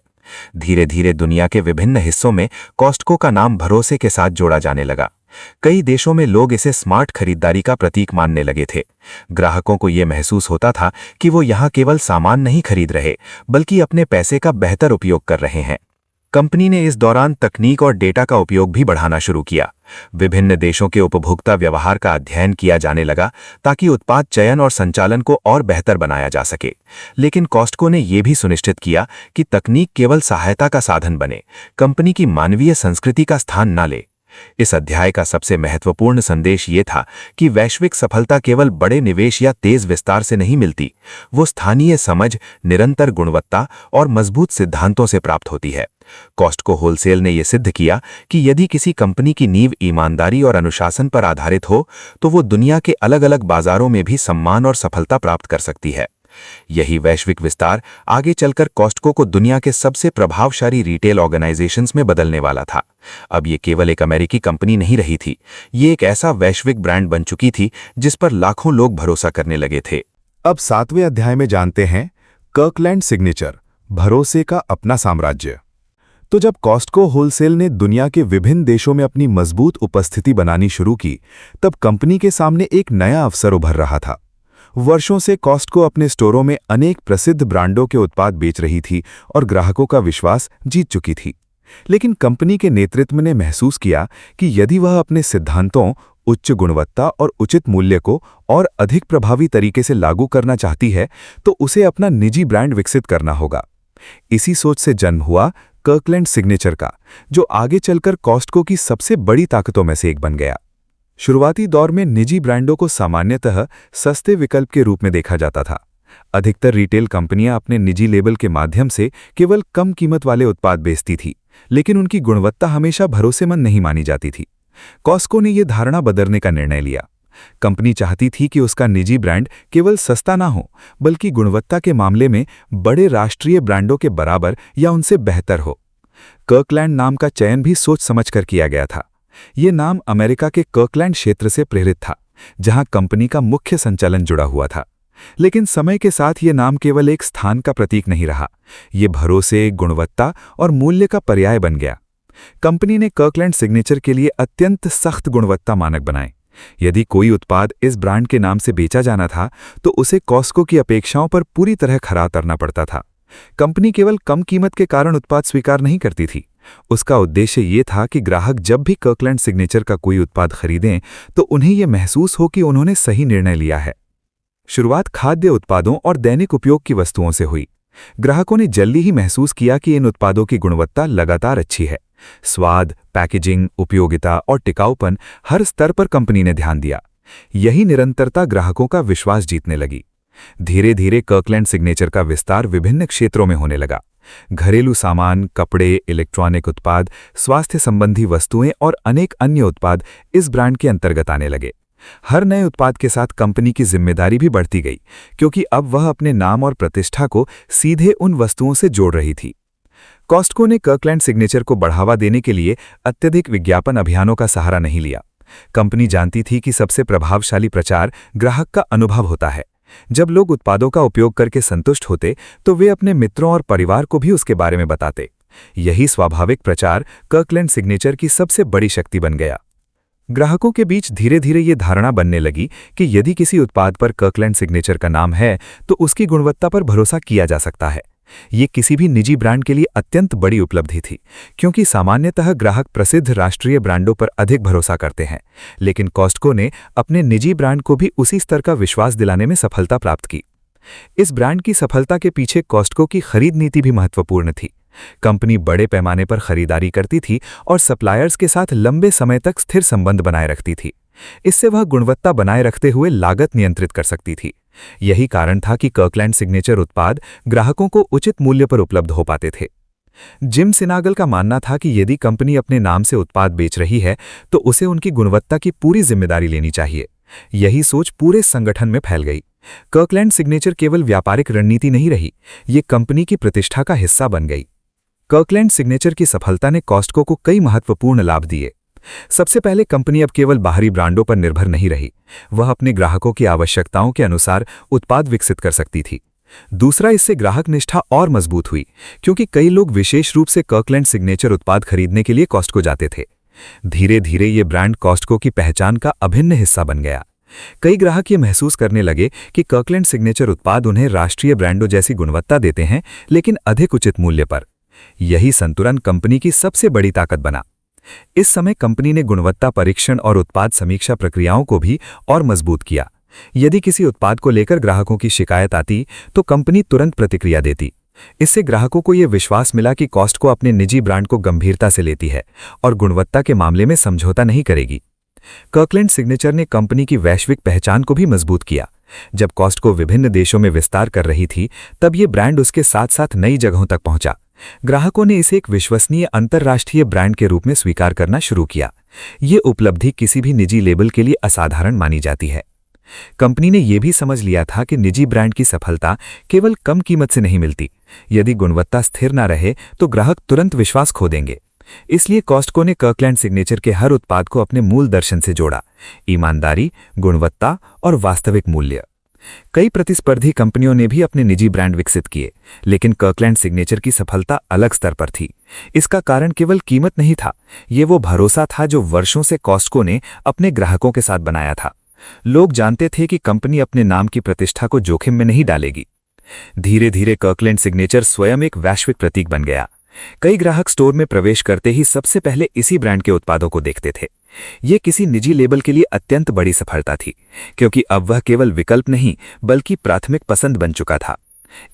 धीरे धीरे दुनिया के विभिन्न हिस्सों में कॉस्टको का नाम भरोसे के साथ जोड़ा जाने लगा। कई देशों में लोग इसे स्मार्ट खरीदारी का प्रतीक मानने लगे थे। ग्राहकों को यह महसूस होता था कि वो यहाँ केवल सामान नहीं खरीद रहे, बल्कि अपने पैसे का बेहतर उपयोग कर रहे हैं। कंपनी ने इस दौरान तकनीक और डेटा का उपयोग भी बढ़ाना शुरू किया। विभिन्न देशों के उपभोक्ता व्यवहार का अध्ययन किया जाने लगा ताकि उत्पाद चयन और संचालन को और बेहतर बनाया जा सके। लेकिन कॉस्टको ने यह भी सुनिश्चित किया कि तकनीक केवल सहायता का साधन बने, कंपनी की मानवीय संस्कृति का स्थान न ले। इस अध्याय का सबसे महत्वपूर्ण संदेश ये था कि वैश्विक सफलता केवल बड़े निवेश या तेज विस्तार से नहीं मिलती, वो स्थानीय समझ, निरंतर गुणवत्ता और मजबूत सिद्धांतों से प्राप्त होती है। कॉस्टको होलसेल ने यह सिद्ध किया कि यदि किसी कंपनी की नींव ईमानदारी और अनुशासन पर आधारित हो तो वो दुनिया के अलग अलग बाजारों में भी सम्मान और सफलता प्राप्त कर सकती है। यही वैश्विक विस्तार आगे चलकर कॉस्टको को दुनिया के सबसे प्रभावशाली रिटेल ऑर्गेनाइजेशंस में बदलने वाला था। अब ये केवल एक अमेरिकी कंपनी नहीं रही थी, ये एक ऐसा वैश्विक ब्रांड बन चुकी थी जिस पर लाखों लोग भरोसा करने लगे थे। अब 7वें अध्याय में जानते हैं कर्कलैंड सिग्नेचर, भरोसे का अपना साम्राज्य। तो जब कॉस्टको होलसेल ने दुनिया के विभिन्न देशों में अपनी मजबूत उपस्थिति बनानी शुरू की, तब कंपनी के सामने एक नया अवसर उभर रहा था। वर्षों से कॉस्टको अपने स्टोरों में अनेक प्रसिद्ध ब्रांडों के उत्पाद बेच रही थी और ग्राहकों का विश्वास जीत चुकी थी। लेकिन कंपनी के नेतृत्व ने महसूस किया कि यदि वह अपने सिद्धांतों, उच्च गुणवत्ता और उचित मूल्य को और अधिक प्रभावी तरीके से लागू करना चाहती है तो उसे अपना निजी ब्रांड विकसित करना होगा। इसी सोच से जन्म हुआ कर्कलैंड सिग्नेचर का, जो आगे चलकर कॉस्टको की सबसे बड़ी ताकतों में से एक बन गया। शुरुआती दौर में निजी ब्रांडों को सामान्यतः सस्ते विकल्प के रूप में देखा जाता था। अधिकतर रिटेल कंपनियां अपने निजी लेबल के माध्यम से केवल कम कीमत वाले उत्पाद बेचती थी, लेकिन उनकी गुणवत्ता हमेशा भरोसेमंद नहीं मानी जाती थी। कॉस्को ने यह धारणा बदलने का निर्णय लिया। कंपनी चाहती थी कि उसका निजी ब्रांड केवल सस्ता ना हो, बल्कि गुणवत्ता के मामले में बड़े राष्ट्रीय ब्रांडों के बराबर या उनसे बेहतर हो। कर्कलैंड नाम का चयन भी सोच समझकर किया गया था। ये नाम अमेरिका के कर्कलैंड क्षेत्र से प्रेरित था, जहां कंपनी का मुख्य संचालन जुड़ा हुआ था। लेकिन समय के साथ ये नाम केवल एक स्थान का प्रतीक नहीं रहा, ये भरोसे, गुणवत्ता और मूल्य का पर्याय बन गया। कंपनी ने कर्कलैंड सिग्नेचर के लिए अत्यंत सख्त गुणवत्ता मानक बनाए। यदि कोई उत्पाद इस ब्रांड के नाम से बेचा जाना था, तो उसे कॉस्को की अपेक्षाओं पर पूरी तरह खरा उतरना पड़ता था। कंपनी केवल कम कीमत के कारण उत्पाद स्वीकार नहीं करती थी। उसका उद्देश्य ये था कि ग्राहक जब भी कर्कलैंड सिग्नेचर का कोई उत्पाद खरीदें, तो उन्हें यह महसूस हो कि उन्होंने सही निर्णय लिया है। शुरुआत खाद्य उत्पादों और दैनिक उपयोग की वस्तुओं से हुई। ग्राहकों ने जल्दी ही महसूस किया कि इन उत्पादों की गुणवत्ता लगातार अच्छी है। स्वाद, पैकेजिंग, उपयोगिता और टिकाऊपन हर स्तर पर कंपनी ने ध्यान दिया। यही निरंतरता ग्राहकों का विश्वास जीतने लगी। धीरे धीरे कर्कलैंड सिग्नेचर का विस्तार विभिन्न क्षेत्रों में होने लगा। घरेलू सामान, कपड़े, इलेक्ट्रॉनिक उत्पाद, स्वास्थ्य संबंधी वस्तुएं और अनेक अन्य उत्पाद इस ब्रांड के अंतर्गत आने लगे। हर नए उत्पाद के साथ कंपनी की जिम्मेदारी भी बढ़ती गई, क्योंकि अब वह अपने नाम और प्रतिष्ठा को सीधे उन वस्तुओं से जोड़ रही थी। कॉस्टको ने कर्कलैंड सिग्नेचर को बढ़ावा देने के लिए अत्यधिक विज्ञापन अभियानों का सहारा नहीं लिया। कंपनी जानती थी कि सबसे प्रभावशाली प्रचार ग्राहक का अनुभव होता है। जब लोग उत्पादों का उपयोग करके संतुष्ट होते, तो वे अपने मित्रों और परिवार को भी उसके बारे में बताते। यही स्वाभाविक प्रचार कर्कलैंड सिग्नेचर की सबसे बड़ी शक्ति बन गया। ग्राहकों के बीच धीरे धीरे ये धारणा बनने लगी कि यदि किसी उत्पाद पर कर्कलैंड सिग्नेचर का नाम है, तो उसकी गुणवत्ता पर भरोसा किया जा सकता है। ये किसी भी निजी ब्रांड के लिए अत्यंत बड़ी उपलब्धि थी, क्योंकि सामान्यतः ग्राहक प्रसिद्ध राष्ट्रीय ब्रांडों पर अधिक भरोसा करते हैं। लेकिन कॉस्टको ने अपने निजी ब्रांड को भी उसी स्तर का विश्वास दिलाने में सफलता प्राप्त की। इस ब्रांड की सफलता के पीछे कॉस्टको की खरीद नीति भी महत्वपूर्ण थी। कंपनी बड़े पैमाने पर खरीदारी करती थी और सप्लायर्स के साथ लंबे समय तक स्थिर संबंध बनाए रखती थी। इससे वह गुणवत्ता बनाए रखते हुए लागत नियंत्रित कर सकती थी। यही कारण था कि कर्कलैंड सिग्नेचर उत्पाद ग्राहकों को उचित मूल्य पर उपलब्ध हो पाते थे। जिम सिनागल का मानना था कि यदि कंपनी अपने नाम से उत्पाद बेच रही है, तो उसे उनकी गुणवत्ता की पूरी जिम्मेदारी लेनी चाहिए। यही सोच पूरे संगठन में फैल गई। कर्कलैंड सिग्नेचर केवल व्यापारिक रणनीति नहीं रही, ये कंपनी की प्रतिष्ठा का हिस्सा बन गई। कर्कलैंड सिग्नेचर की सफलता ने कॉस्टको को कई महत्वपूर्ण लाभ दिए। सबसे पहले कंपनी अब केवल बाहरी ब्रांडों पर निर्भर नहीं रही, वह अपने ग्राहकों की आवश्यकताओं के अनुसार उत्पाद विकसित कर सकती थी। दूसरा, इससे ग्राहक निष्ठा और मजबूत हुई, क्योंकि कई लोग विशेष रूप से कर्कलैंड सिग्नेचर उत्पाद खरीदने के लिए कॉस्टको जाते थे। धीरे धीरे ये ब्रांड कॉस्टको की पहचान का अभिन्न हिस्सा बन गया। कई ग्राहक ये महसूस करने लगे कि कर्कलैंड सिग्नेचर उत्पाद उन्हें राष्ट्रीय ब्रांडों जैसी गुणवत्ता देते हैं, लेकिन अधिक उचित मूल्य पर। यही संतुलन कंपनी की सबसे बड़ी ताकत बना। इस समय कंपनी ने गुणवत्ता परीक्षण और उत्पाद समीक्षा प्रक्रियाओं को भी और मजबूत किया। यदि किसी उत्पाद को लेकर ग्राहकों की शिकायत आती, तो कंपनी तुरंत प्रतिक्रिया देती। इससे ग्राहकों को यह विश्वास मिला कि कॉस्टको अपने निजी ब्रांड को गंभीरता से लेती है और गुणवत्ता के मामले में समझौता नहीं करेगी। कर्कलैंड सिग्नेचर ने कंपनी की वैश्विक पहचान को भी मजबूत किया। जब कॉस्टको विभिन्न देशों में विस्तार कर रही थी, तब ये ब्रांड उसके साथ साथ नई जगहों तक पहुंचा। ग्राहकों ने इसे एक विश्वसनीय अंतर्राष्ट्रीय ब्रांड के रूप में स्वीकार करना शुरू किया। ये उपलब्धि किसी भी निजी लेबल के लिए असाधारण मानी जाती है। कंपनी ने यह भी समझ लिया था कि निजी ब्रांड की सफलता केवल कम कीमत से नहीं मिलती। यदि गुणवत्ता स्थिर न रहे, तो ग्राहक तुरंत विश्वास खो देंगे। इसलिए कॉस्टको ने कर्कलैंड सिग्नेचर के हर उत्पाद को अपने मूल दर्शन से जोड़ा: ईमानदारी, गुणवत्ता और वास्तविक मूल्य। कई प्रतिस्पर्धी कंपनियों ने भी अपने निजी ब्रांड विकसित किए, लेकिन कर्कलैंड सिग्नेचर की सफलता अलग स्तर पर थी। इसका कारण केवल कीमत नहीं था, ये वो भरोसा था जो वर्षों से कॉस्टको ने अपने ग्राहकों के साथ बनाया था। लोग जानते थे कि कंपनी अपने नाम की प्रतिष्ठा को जोखिम में नहीं डालेगी। धीरे धीरे कर्कलैंड सिग्नेचर स्वयं एक वैश्विक प्रतीक बन गया। कई ग्राहक स्टोर में प्रवेश करते ही सबसे पहले इसी ब्रांड के उत्पादों को देखते थे। ये किसी निजी लेबल के लिए अत्यंत बड़ी सफलता थी, क्योंकि अब वह केवल विकल्प नहीं बल्कि प्राथमिक पसंद बन चुका था।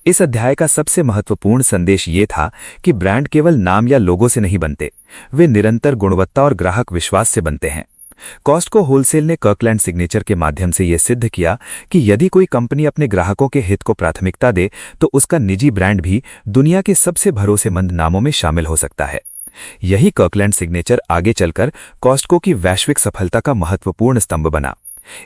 इस अध्याय का सबसे महत्वपूर्ण संदेश ये था कि ब्रांड केवल नाम या लोगो से नहीं बनते, वे निरंतर गुणवत्ता और ग्राहक विश्वास से बनते हैं। कॉस्टको होलसेल ने कर्कलैंड सिग्नेचर के माध्यम से यह सिद्ध किया कि यदि कोई कंपनी अपने ग्राहकों के हित को प्राथमिकता दे तो उसका निजी ब्रांड भी दुनिया के सबसे भरोसेमंद नामों में शामिल हो सकता है। यही कर्कलैंड सिग्नेचर आगे चलकर कॉस्टको की वैश्विक सफलता का महत्वपूर्ण स्तंभ बना।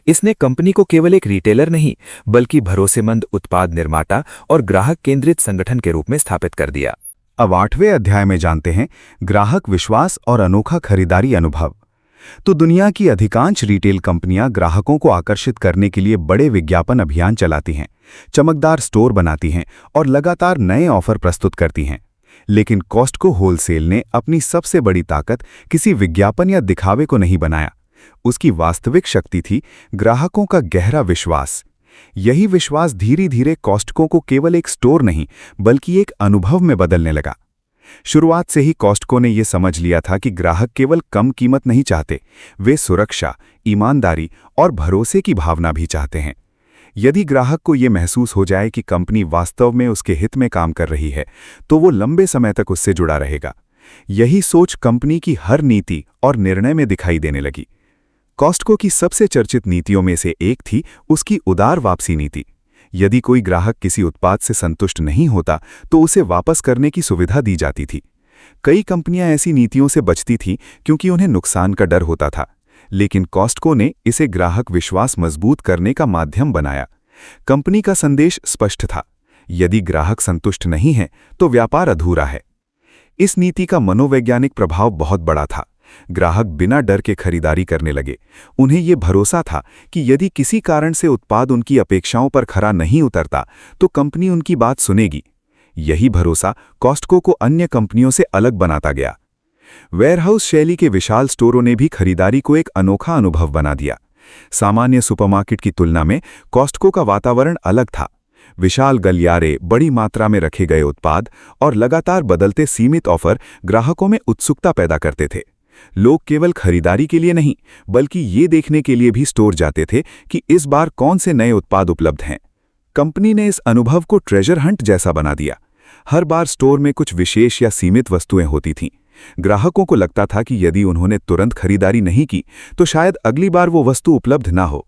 इसने कंपनी को केवल एक रिटेलर नहीं बल्कि भरोसेमंद उत्पाद निर्माता और ग्राहक केंद्रित संगठन के रूप में स्थापित कर दिया। अब 8वें अध्याय में जानते हैं ग्राहक विश्वास और अनोखा खरीदारी अनुभव। तो दुनिया की अधिकांश रिटेल कंपनियां ग्राहकों को आकर्षित करने के लिए बड़े विज्ञापन अभियान चलाती हैं, चमकदार स्टोर बनाती हैं और लगातार नए ऑफर प्रस्तुत करती हैं। लेकिन कॉस्टको होलसेल ने अपनी सबसे बड़ी ताकत किसी विज्ञापन या दिखावे को नहीं बनाया। उसकी वास्तविक शक्ति थी ग्राहकों का गहरा विश्वास। यही विश्वास धीरे धीरे कॉस्टको को केवल एक स्टोर नहीं बल्कि एक अनुभव में बदलने लगा। शुरुआत से ही कॉस्टको ने यह समझ लिया था कि ग्राहक केवल कम कीमत नहीं चाहते, वे सुरक्षा, ईमानदारी और भरोसे की भावना भी चाहते हैं। यदि ग्राहक को यह महसूस हो जाए कि कंपनी वास्तव में उसके हित में काम कर रही है, तो वो लंबे समय तक उससे जुड़ा रहेगा। यही सोच कंपनी की हर नीति और निर्णय में दिखाई देने लगी। कॉस्टको की सबसे चर्चित नीतियों में से एक थी उसकी उदार वापसी नीति। यदि कोई ग्राहक किसी उत्पाद से संतुष्ट नहीं होता तो उसे वापस करने की सुविधा दी जाती थी। कई कंपनियां ऐसी नीतियों से बचती थीं क्योंकि उन्हें नुकसान का डर होता था, लेकिन कॉस्टको ने इसे ग्राहक विश्वास मजबूत करने का माध्यम बनाया। कंपनी का संदेश स्पष्ट था, यदि ग्राहक संतुष्ट नहीं है तो व्यापार अधूरा है। इस नीति का मनोवैज्ञानिक प्रभाव बहुत बड़ा था। ग्राहक बिना डर के खरीदारी करने लगे। उन्हें यह भरोसा था कि यदि किसी कारण से उत्पाद उनकी अपेक्षाओं पर खरा नहीं उतरता तो कंपनी उनकी बात सुनेगी। यही भरोसा कॉस्टको को अन्य कंपनियों से अलग बनाता गया। वेयरहाउस शैली के विशाल स्टोरों ने भी खरीदारी को एक अनोखा अनुभव बना दिया। सामान्य सुपरमार्केट की तुलना में कॉस्टको का वातावरण अलग था। विशाल गलियारे, बड़ी मात्रा में रखे गए उत्पाद और लगातार बदलते सीमित ऑफर ग्राहकों में उत्सुकता पैदा करते थे। लोग केवल खरीदारी के लिए नहीं बल्कि ये देखने के लिए भी स्टोर जाते थे कि इस बार कौन से नए उत्पाद उपलब्ध हैं। कंपनी ने इस अनुभव को ट्रेजर हंट जैसा बना दिया। हर बार स्टोर में कुछ विशेष या सीमित वस्तुएं होती थीं। ग्राहकों को लगता था कि यदि उन्होंने तुरंत खरीदारी नहीं की तो शायद अगली बार वो वस्तु उपलब्ध ना हो।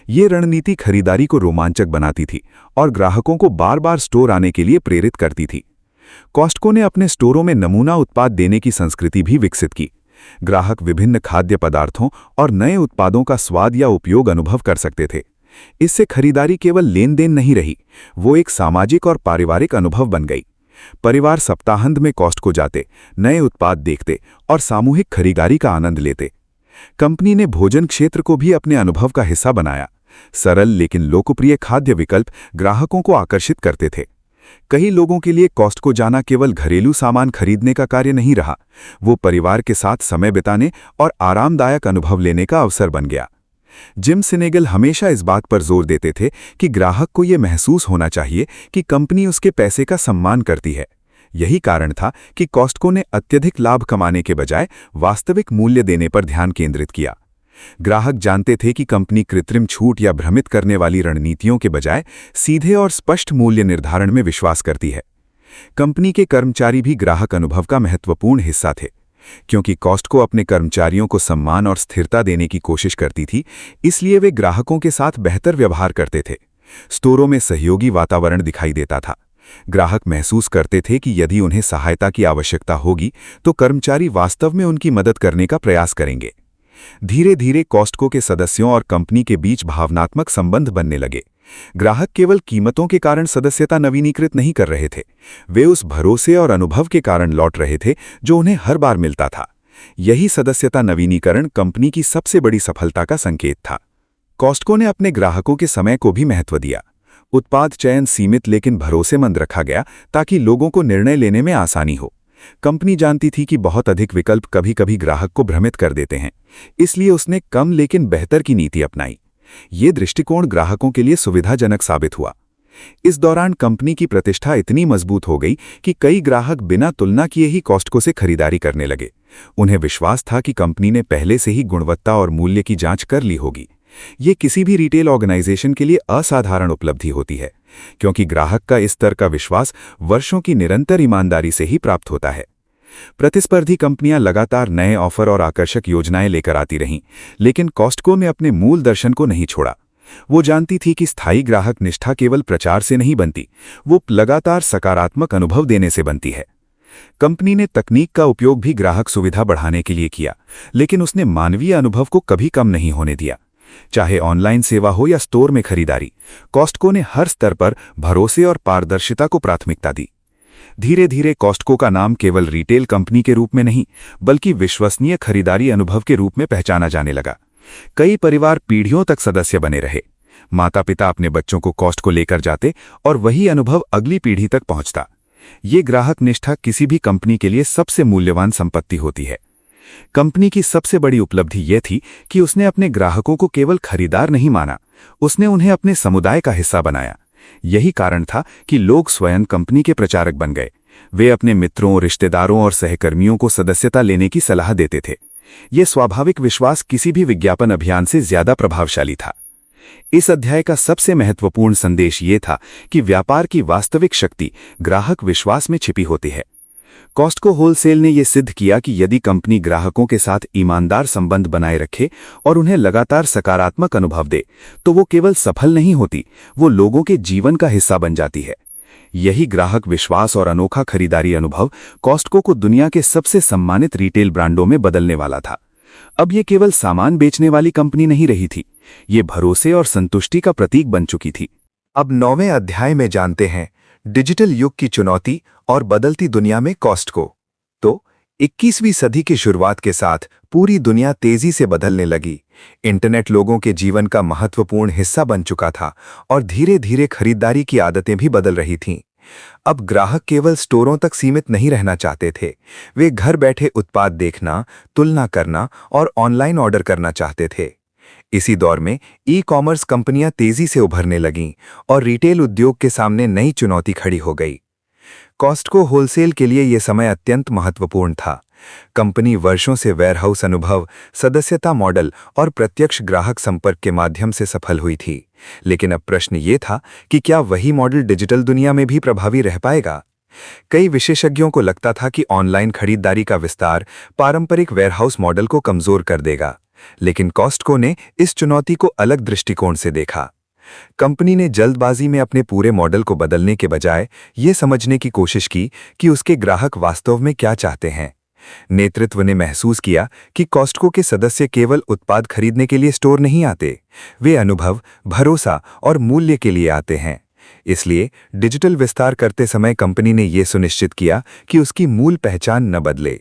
ये रणनीति खरीदारी को रोमांचक बनाती थी और ग्राहकों को बार बार स्टोर आने के लिए प्रेरित करती थी। कॉस्टको ने अपने स्टोरों में नमूना उत्पाद देने की संस्कृति भी विकसित की। ग्राहक विभिन्न खाद्य पदार्थों और नए उत्पादों का स्वाद या उपयोग अनुभव कर सकते थे। इससे खरीदारी केवल लेन देन नहीं रही, वो एक सामाजिक और पारिवारिक अनुभव बन गई। परिवार सप्ताहांत में कॉस्टको जाते, नए उत्पाद देखते और सामूहिक खरीदारी का आनंद लेते। कंपनी ने भोजन क्षेत्र को भी अपने अनुभव का हिस्सा बनाया। सरल लेकिन लोकप्रिय खाद्य विकल्प ग्राहकों को आकर्षित करते थे। कई लोगों के लिए कॉस्टको जाना केवल घरेलू सामान खरीदने का कार्य नहीं रहा, वो परिवार के साथ समय बिताने और आरामदायक अनुभव लेने का अवसर बन गया। जिम सिनेगल हमेशा इस बात पर जोर देते थे कि ग्राहक को यह महसूस होना चाहिए कि कंपनी उसके पैसे का सम्मान करती है। यही कारण था कि कॉस्टको ने अत्यधिक लाभ कमाने के बजाय वास्तविक मूल्य देने पर ध्यान केंद्रित किया। ग्राहक जानते थे कि कंपनी कृत्रिम छूट या भ्रमित करने वाली रणनीतियों के बजाय सीधे और स्पष्ट मूल्य निर्धारण में विश्वास करती है। कंपनी के कर्मचारी भी ग्राहक अनुभव का महत्वपूर्ण हिस्सा थे। क्योंकि कॉस्टको अपने कर्मचारियों को सम्मान और स्थिरता देने की कोशिश करती थी, इसलिए वे ग्राहकों के साथ बेहतर व्यवहार करते थे। स्टोरों में सहयोगी वातावरण दिखाई देता था। ग्राहक महसूस करते थे कि यदि उन्हें सहायता की आवश्यकता होगी तो कर्मचारी वास्तव में उनकी मदद करने का प्रयास करेंगे। धीरे धीरे कॉस्टको के सदस्यों और कंपनी के बीच भावनात्मक संबंध बनने लगे। ग्राहक केवल कीमतों के कारण सदस्यता नवीनीकृत नहीं कर रहे थे, वे उस भरोसे और अनुभव के कारण लौट रहे थे जो उन्हें हर बार मिलता था। यही सदस्यता नवीनीकरण कंपनी की सबसे बड़ी सफलता का संकेत था। कॉस्टको ने अपने ग्राहकों के समय को भी महत्व दिया। उत्पाद चयन सीमित लेकिन भरोसेमंद रखा गया ताकि लोगों को निर्णय लेने में आसानी हो। कंपनी जानती थी कि बहुत अधिक विकल्प कभी कभी ग्राहक को भ्रमित कर देते हैं, इसलिए उसने कम लेकिन बेहतर की नीति अपनाई। ये दृष्टिकोण ग्राहकों के लिए सुविधाजनक साबित हुआ। इस दौरान कंपनी की प्रतिष्ठा इतनी मजबूत हो गई कि कई ग्राहक बिना तुलना किए ही कॉस्टको से खरीदारी करने लगे। उन्हें विश्वास था कि कंपनी ने पहले से ही गुणवत्ता और मूल्य की जांच कर ली होगी। ये किसी भी रिटेल ऑर्गेनाइजेशन के लिए असाधारण उपलब्धि होती है, क्योंकि ग्राहक का इस स्तर का विश्वास वर्षों की निरंतर ईमानदारी से ही प्राप्त होता है। प्रतिस्पर्धी कंपनियां लगातार नए ऑफर और आकर्षक योजनाएं लेकर आती रहीं, लेकिन कॉस्टको ने अपने मूल दर्शन को नहीं छोड़ा। वो जानती थी कि स्थायी ग्राहक निष्ठा केवल प्रचार से नहीं बनती, वो लगातार सकारात्मक अनुभव देने से बनती है। कंपनी ने तकनीक का उपयोग भी ग्राहक सुविधा बढ़ाने के लिए किया, लेकिन उसने मानवीय अनुभव को कभी कम नहीं होने दिया। चाहे ऑनलाइन सेवा हो या स्टोर में खरीदारी, कॉस्टको ने हर स्तर पर भरोसे और पारदर्शिता को प्राथमिकता दी। धीरे धीरे कॉस्टको का नाम केवल रिटेल कंपनी के रूप में नहीं, बल्कि विश्वसनीय खरीदारी अनुभव के रूप में पहचाना जाने लगा। कई परिवार पीढ़ियों तक सदस्य बने रहे। माता पिता अपने बच्चों को कॉस्टको लेकर जाते और वही अनुभव अगली पीढ़ी तक पहुंचता। ये ग्राहक निष्ठा किसी भी कंपनी के लिए सबसे मूल्यवान संपत्ति होती है। कंपनी की सबसे बड़ी उपलब्धि यह थी कि उसने अपने ग्राहकों को केवल खरीदार नहीं माना, उसने उन्हें अपने समुदाय का हिस्सा बनाया। यही कारण था कि लोग स्वयं कंपनी के प्रचारक बन गए। वे अपने मित्रों, रिश्तेदारों और सहकर्मियों को सदस्यता लेने की सलाह देते थे। ये स्वाभाविक विश्वास किसी भी विज्ञापन अभियान से ज्यादा प्रभावशाली था। इस अध्याय का सबसे महत्वपूर्ण संदेश ये था कि व्यापार की वास्तविक शक्ति ग्राहक विश्वास में छिपी होती है। कॉस्टको होलसेल ने यह सिद्ध किया कि यदि कंपनी ग्राहकों के साथ ईमानदार संबंध बनाए रखे और उन्हें लगातार सकारात्मक अनुभव दे, तो वो केवल सफल नहीं होती, वो लोगों के जीवन का हिस्सा बन जाती है। यही ग्राहक विश्वास और अनोखा खरीदारी अनुभव कॉस्टको को दुनिया के सबसे सम्मानित रिटेल ब्रांडों में बदलने वाला था। अब ये केवल सामान बेचने वाली कंपनी नहीं रही थी, ये भरोसे और संतुष्टि का प्रतीक बन चुकी थी। अब 9वें अध्याय में जानते हैं डिजिटल युग की चुनौती और बदलती दुनिया में कॉस्टको। तो 21वीं सदी की शुरुआत के साथ पूरी दुनिया तेजी से बदलने लगी। इंटरनेट लोगों के जीवन का महत्वपूर्ण हिस्सा बन चुका था और धीरे धीरे खरीदारी की आदतें भी बदल रही थीं। अब ग्राहक केवल स्टोरों तक सीमित नहीं रहना चाहते थे, वे घर बैठे उत्पाद देखना, तुलना करना और ऑनलाइन ऑर्डर करना चाहते थे। इसी दौर में ई-कॉमर्स कंपनियां तेजी से उभरने लगीं और रिटेल उद्योग के सामने नई चुनौती खड़ी हो गई। कॉस्टको होलसेल के लिए यह समय अत्यंत महत्वपूर्ण था। कंपनी वर्षों से वेयरहाउस अनुभव, सदस्यता मॉडल और प्रत्यक्ष ग्राहक संपर्क के माध्यम से सफल हुई थी। लेकिन अब प्रश्न ये था कि क्या वही मॉडल डिजिटल दुनिया में भी प्रभावी रह पाएगा? कई विशेषज्ञों को लगता था कि ऑनलाइन खरीदारी का विस्तार पारंपरिक वेयरहाउस मॉडल को कमजोर कर देगा, लेकिन कॉस्टको ने इस चुनौती को अलग दृष्टिकोण से देखा। कंपनी ने जल्दबाजी में अपने पूरे मॉडल को बदलने के बजाय ये समझने की कोशिश की कि उसके ग्राहक वास्तव में क्या चाहते हैं। नेतृत्व ने महसूस किया कि कॉस्टको के सदस्य केवल उत्पाद खरीदने के लिए स्टोर नहीं आते, वे अनुभव, भरोसा और मूल्य के लिए आते हैं। इसलिए डिजिटल विस्तार करते समय कंपनी ने यह सुनिश्चित किया कि उसकी मूल पहचान न बदले।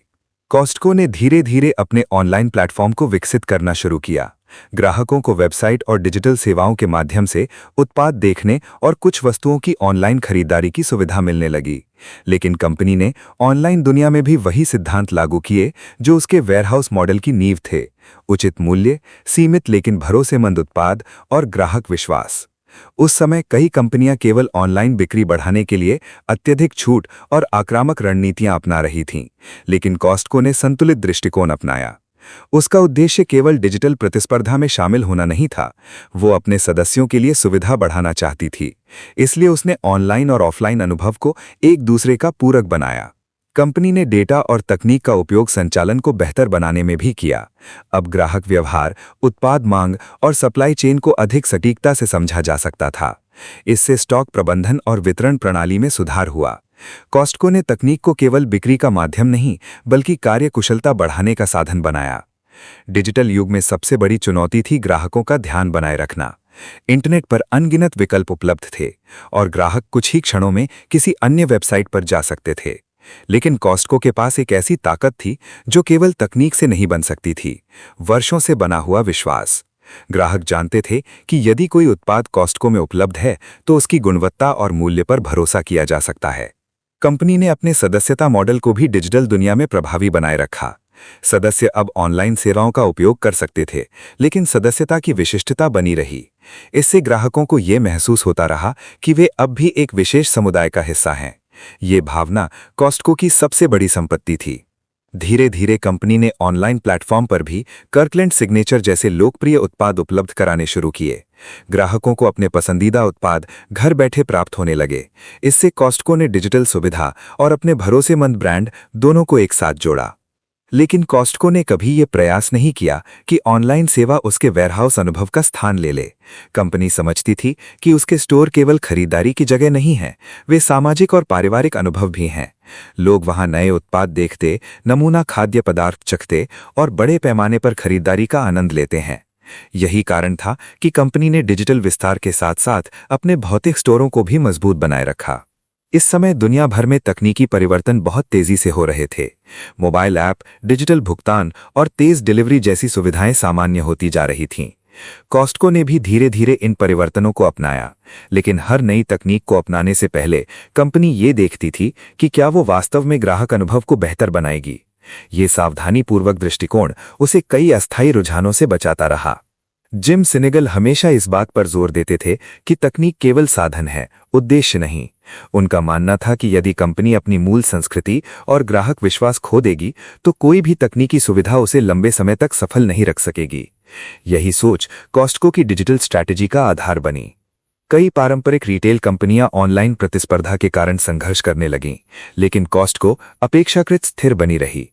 कॉस्टको ने धीरे धीरे अपने ऑनलाइन प्लेटफॉर्म को विकसित करना शुरू किया। ग्राहकों को वेबसाइट और डिजिटल सेवाओं के माध्यम से उत्पाद देखने और कुछ वस्तुओं की ऑनलाइन खरीदारी की सुविधा मिलने लगी। लेकिन कंपनी ने ऑनलाइन दुनिया में भी वही सिद्धांत लागू किए जो उसके वेयरहाउस मॉडल की नींव थे: उचित मूल्य, सीमित लेकिन भरोसेमंद उत्पाद और ग्राहक विश्वास। उस समय कई कंपनियां केवल ऑनलाइन बिक्री बढ़ाने के लिए अत्यधिक छूट और आक्रामक रणनीतियां अपना रही थीं, लेकिन कॉस्टको ने संतुलित दृष्टिकोण अपनाया। उसका उद्देश्य केवल डिजिटल प्रतिस्पर्धा में शामिल होना नहीं था, वो अपने सदस्यों के लिए सुविधा बढ़ाना चाहती थी। इसलिए उसने ऑनलाइन और ऑफलाइन अनुभव को एक दूसरे का पूरक बनाया। कंपनी ने डेटा और तकनीक का उपयोग संचालन को बेहतर बनाने में भी किया। अब ग्राहक व्यवहार, उत्पाद मांग और सप्लाई चेन को अधिक सटीकता से समझा जा सकता था। इससे स्टॉक प्रबंधन और वितरण प्रणाली में सुधार हुआ। कॉस्टको ने तकनीक को केवल बिक्री का माध्यम नहीं, बल्कि कार्यकुशलता बढ़ाने का साधन बनाया। डिजिटल युग में सबसे बड़ी चुनौती थी ग्राहकों का ध्यान बनाए रखना। इंटरनेट पर अनगिनत विकल्प उपलब्ध थे और ग्राहक कुछ ही क्षणों में किसी अन्य वेबसाइट पर जा सकते थे। लेकिन कॉस्टको के पास एक ऐसी ताकत थी जो केवल तकनीक से नहीं बन सकती थी: वर्षों से बना हुआ विश्वास। ग्राहक जानते थे कि यदि कोई उत्पाद कॉस्टको में उपलब्ध है तो उसकी गुणवत्ता और मूल्य पर भरोसा किया जा सकता है। कंपनी ने अपने सदस्यता मॉडल को भी डिजिटल दुनिया में प्रभावी बनाए रखा। सदस्य अब ऑनलाइन सेवाओं का उपयोग कर सकते थे, लेकिन सदस्यता की विशिष्टता बनी रही। इससे ग्राहकों को यह महसूस होता रहा कि वे अब भी एक विशेष समुदाय का हिस्सा हैं। ये भावना कॉस्टको की सबसे बड़ी संपत्ति थी। धीरे धीरे कंपनी ने ऑनलाइन प्लेटफॉर्म पर भी कर्कलैंड सिग्नेचर जैसे लोकप्रिय उत्पाद उपलब्ध कराने शुरू किए। ग्राहकों को अपने पसंदीदा उत्पाद घर बैठे प्राप्त होने लगे। इससे कॉस्टको ने डिजिटल सुविधा और अपने भरोसेमंद ब्रांड दोनों को एक साथ जोड़ा। लेकिन कॉस्टको ने कभी ये प्रयास नहीं किया कि ऑनलाइन सेवा उसके वेयरहाउस अनुभव का स्थान ले ले। कंपनी समझती थी कि उसके स्टोर केवल खरीदारी की जगह नहीं है, वे सामाजिक और पारिवारिक अनुभव भी हैं। लोग वहां नए उत्पाद देखते, नमूना खाद्य पदार्थ चखते और बड़े पैमाने पर खरीदारी का आनंद लेते हैं। यही कारण था कि कंपनी ने डिजिटल विस्तार के साथ साथ अपने भौतिक स्टोरों को भी मजबूत बनाए रखा। इस समय दुनिया भर में तकनीकी परिवर्तन बहुत तेजी से हो रहे थे। मोबाइल ऐप, डिजिटल भुगतान और तेज डिलीवरी जैसी सुविधाएं सामान्य होती जा रही थीं। कॉस्टको ने भी धीरे धीरे इन परिवर्तनों को अपनाया, लेकिन हर नई तकनीक को अपनाने से पहले कंपनी ये देखती थी कि क्या वो वास्तव में ग्राहक अनुभव को बेहतर बनाएगी। ये सावधानीपूर्वक दृष्टिकोण उसे कई अस्थायी रुझानों से बचाता रहा। जिम सिनेगल हमेशा इस बात पर जोर देते थे कि तकनीक केवल साधन है, उद्देश्य नहीं। उनका मानना था कि यदि कंपनी अपनी मूल संस्कृति और ग्राहक विश्वास खो देगी तो कोई भी तकनीकी सुविधा उसे लंबे समय तक सफल नहीं रख सकेगी। यही सोच कॉस्टको की डिजिटल स्ट्रैटेजी का आधार बनी। कई पारंपरिक रिटेल कंपनियां ऑनलाइन प्रतिस्पर्धा के कारण संघर्ष करने लगीं, लेकिन कॉस्टको अपेक्षाकृत स्थिर बनी रही।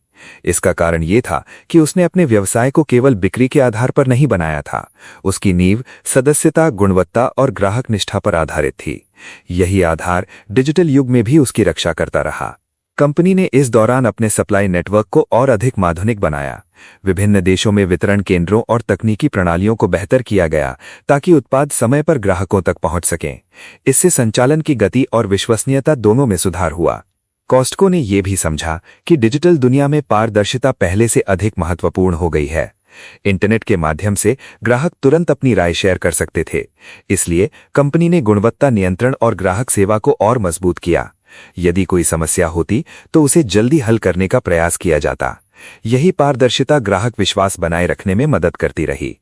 इसका कारण ये था कि उसने अपने व्यवसाय को केवल बिक्री के आधार पर नहीं बनाया था। उसकी नींव सदस्यता, गुणवत्ता और ग्राहक निष्ठा पर आधारित थी। यही आधार डिजिटल युग में भी उसकी रक्षा करता रहा। कंपनी ने इस दौरान अपने सप्लाई नेटवर्क को और अधिक आधुनिक बनाया। विभिन्न देशों में वितरण केंद्रों और तकनीकी प्रणालियों को बेहतर किया गया ताकि उत्पाद समय पर ग्राहकों तक पहुंच सकें। इससे संचालन की गति और विश्वसनीयता दोनों में सुधार हुआ। कॉस्टको ने यह भी समझा कि डिजिटल दुनिया में पारदर्शिता पहले से अधिक महत्वपूर्ण हो गई है। इंटरनेट के माध्यम से ग्राहक तुरंत अपनी राय शेयर कर सकते थे। इसलिए कंपनी ने गुणवत्ता नियंत्रण और ग्राहक सेवा को और मजबूत किया। यदि कोई समस्या होती तो उसे जल्दी हल करने का प्रयास किया जाता। यही पारदर्शिता ग्राहक विश्वास बनाए रखने में मदद करती रही।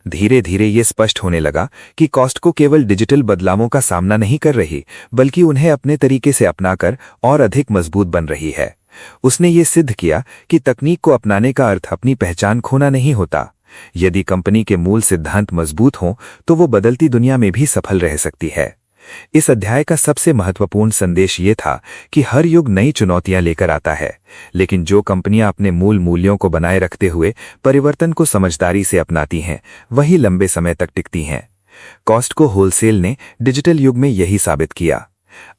धीरे धीरे ये स्पष्ट होने लगा कि कॉस्टको केवल डिजिटल बदलावों का सामना नहीं कर रही, बल्कि उन्हें अपने तरीके से अपनाकर और अधिक मजबूत बन रही है। उसने ये सिद्ध किया कि तकनीक को अपनाने का अर्थ अपनी पहचान खोना नहीं होता। यदि कंपनी के मूल सिद्धांत मजबूत हों तो वो बदलती दुनिया में भी सफल रह सकती है। इस अध्याय का सबसे महत्वपूर्ण संदेश ये था कि हर युग नई चुनौतियां लेकर आता है, लेकिन जो कंपनियां अपने मूल मूल्यों को बनाए रखते हुए परिवर्तन को समझदारी से अपनाती हैं, वही लंबे समय तक टिकती हैं। कॉस्टको होलसेल ने डिजिटल युग में यही साबित किया।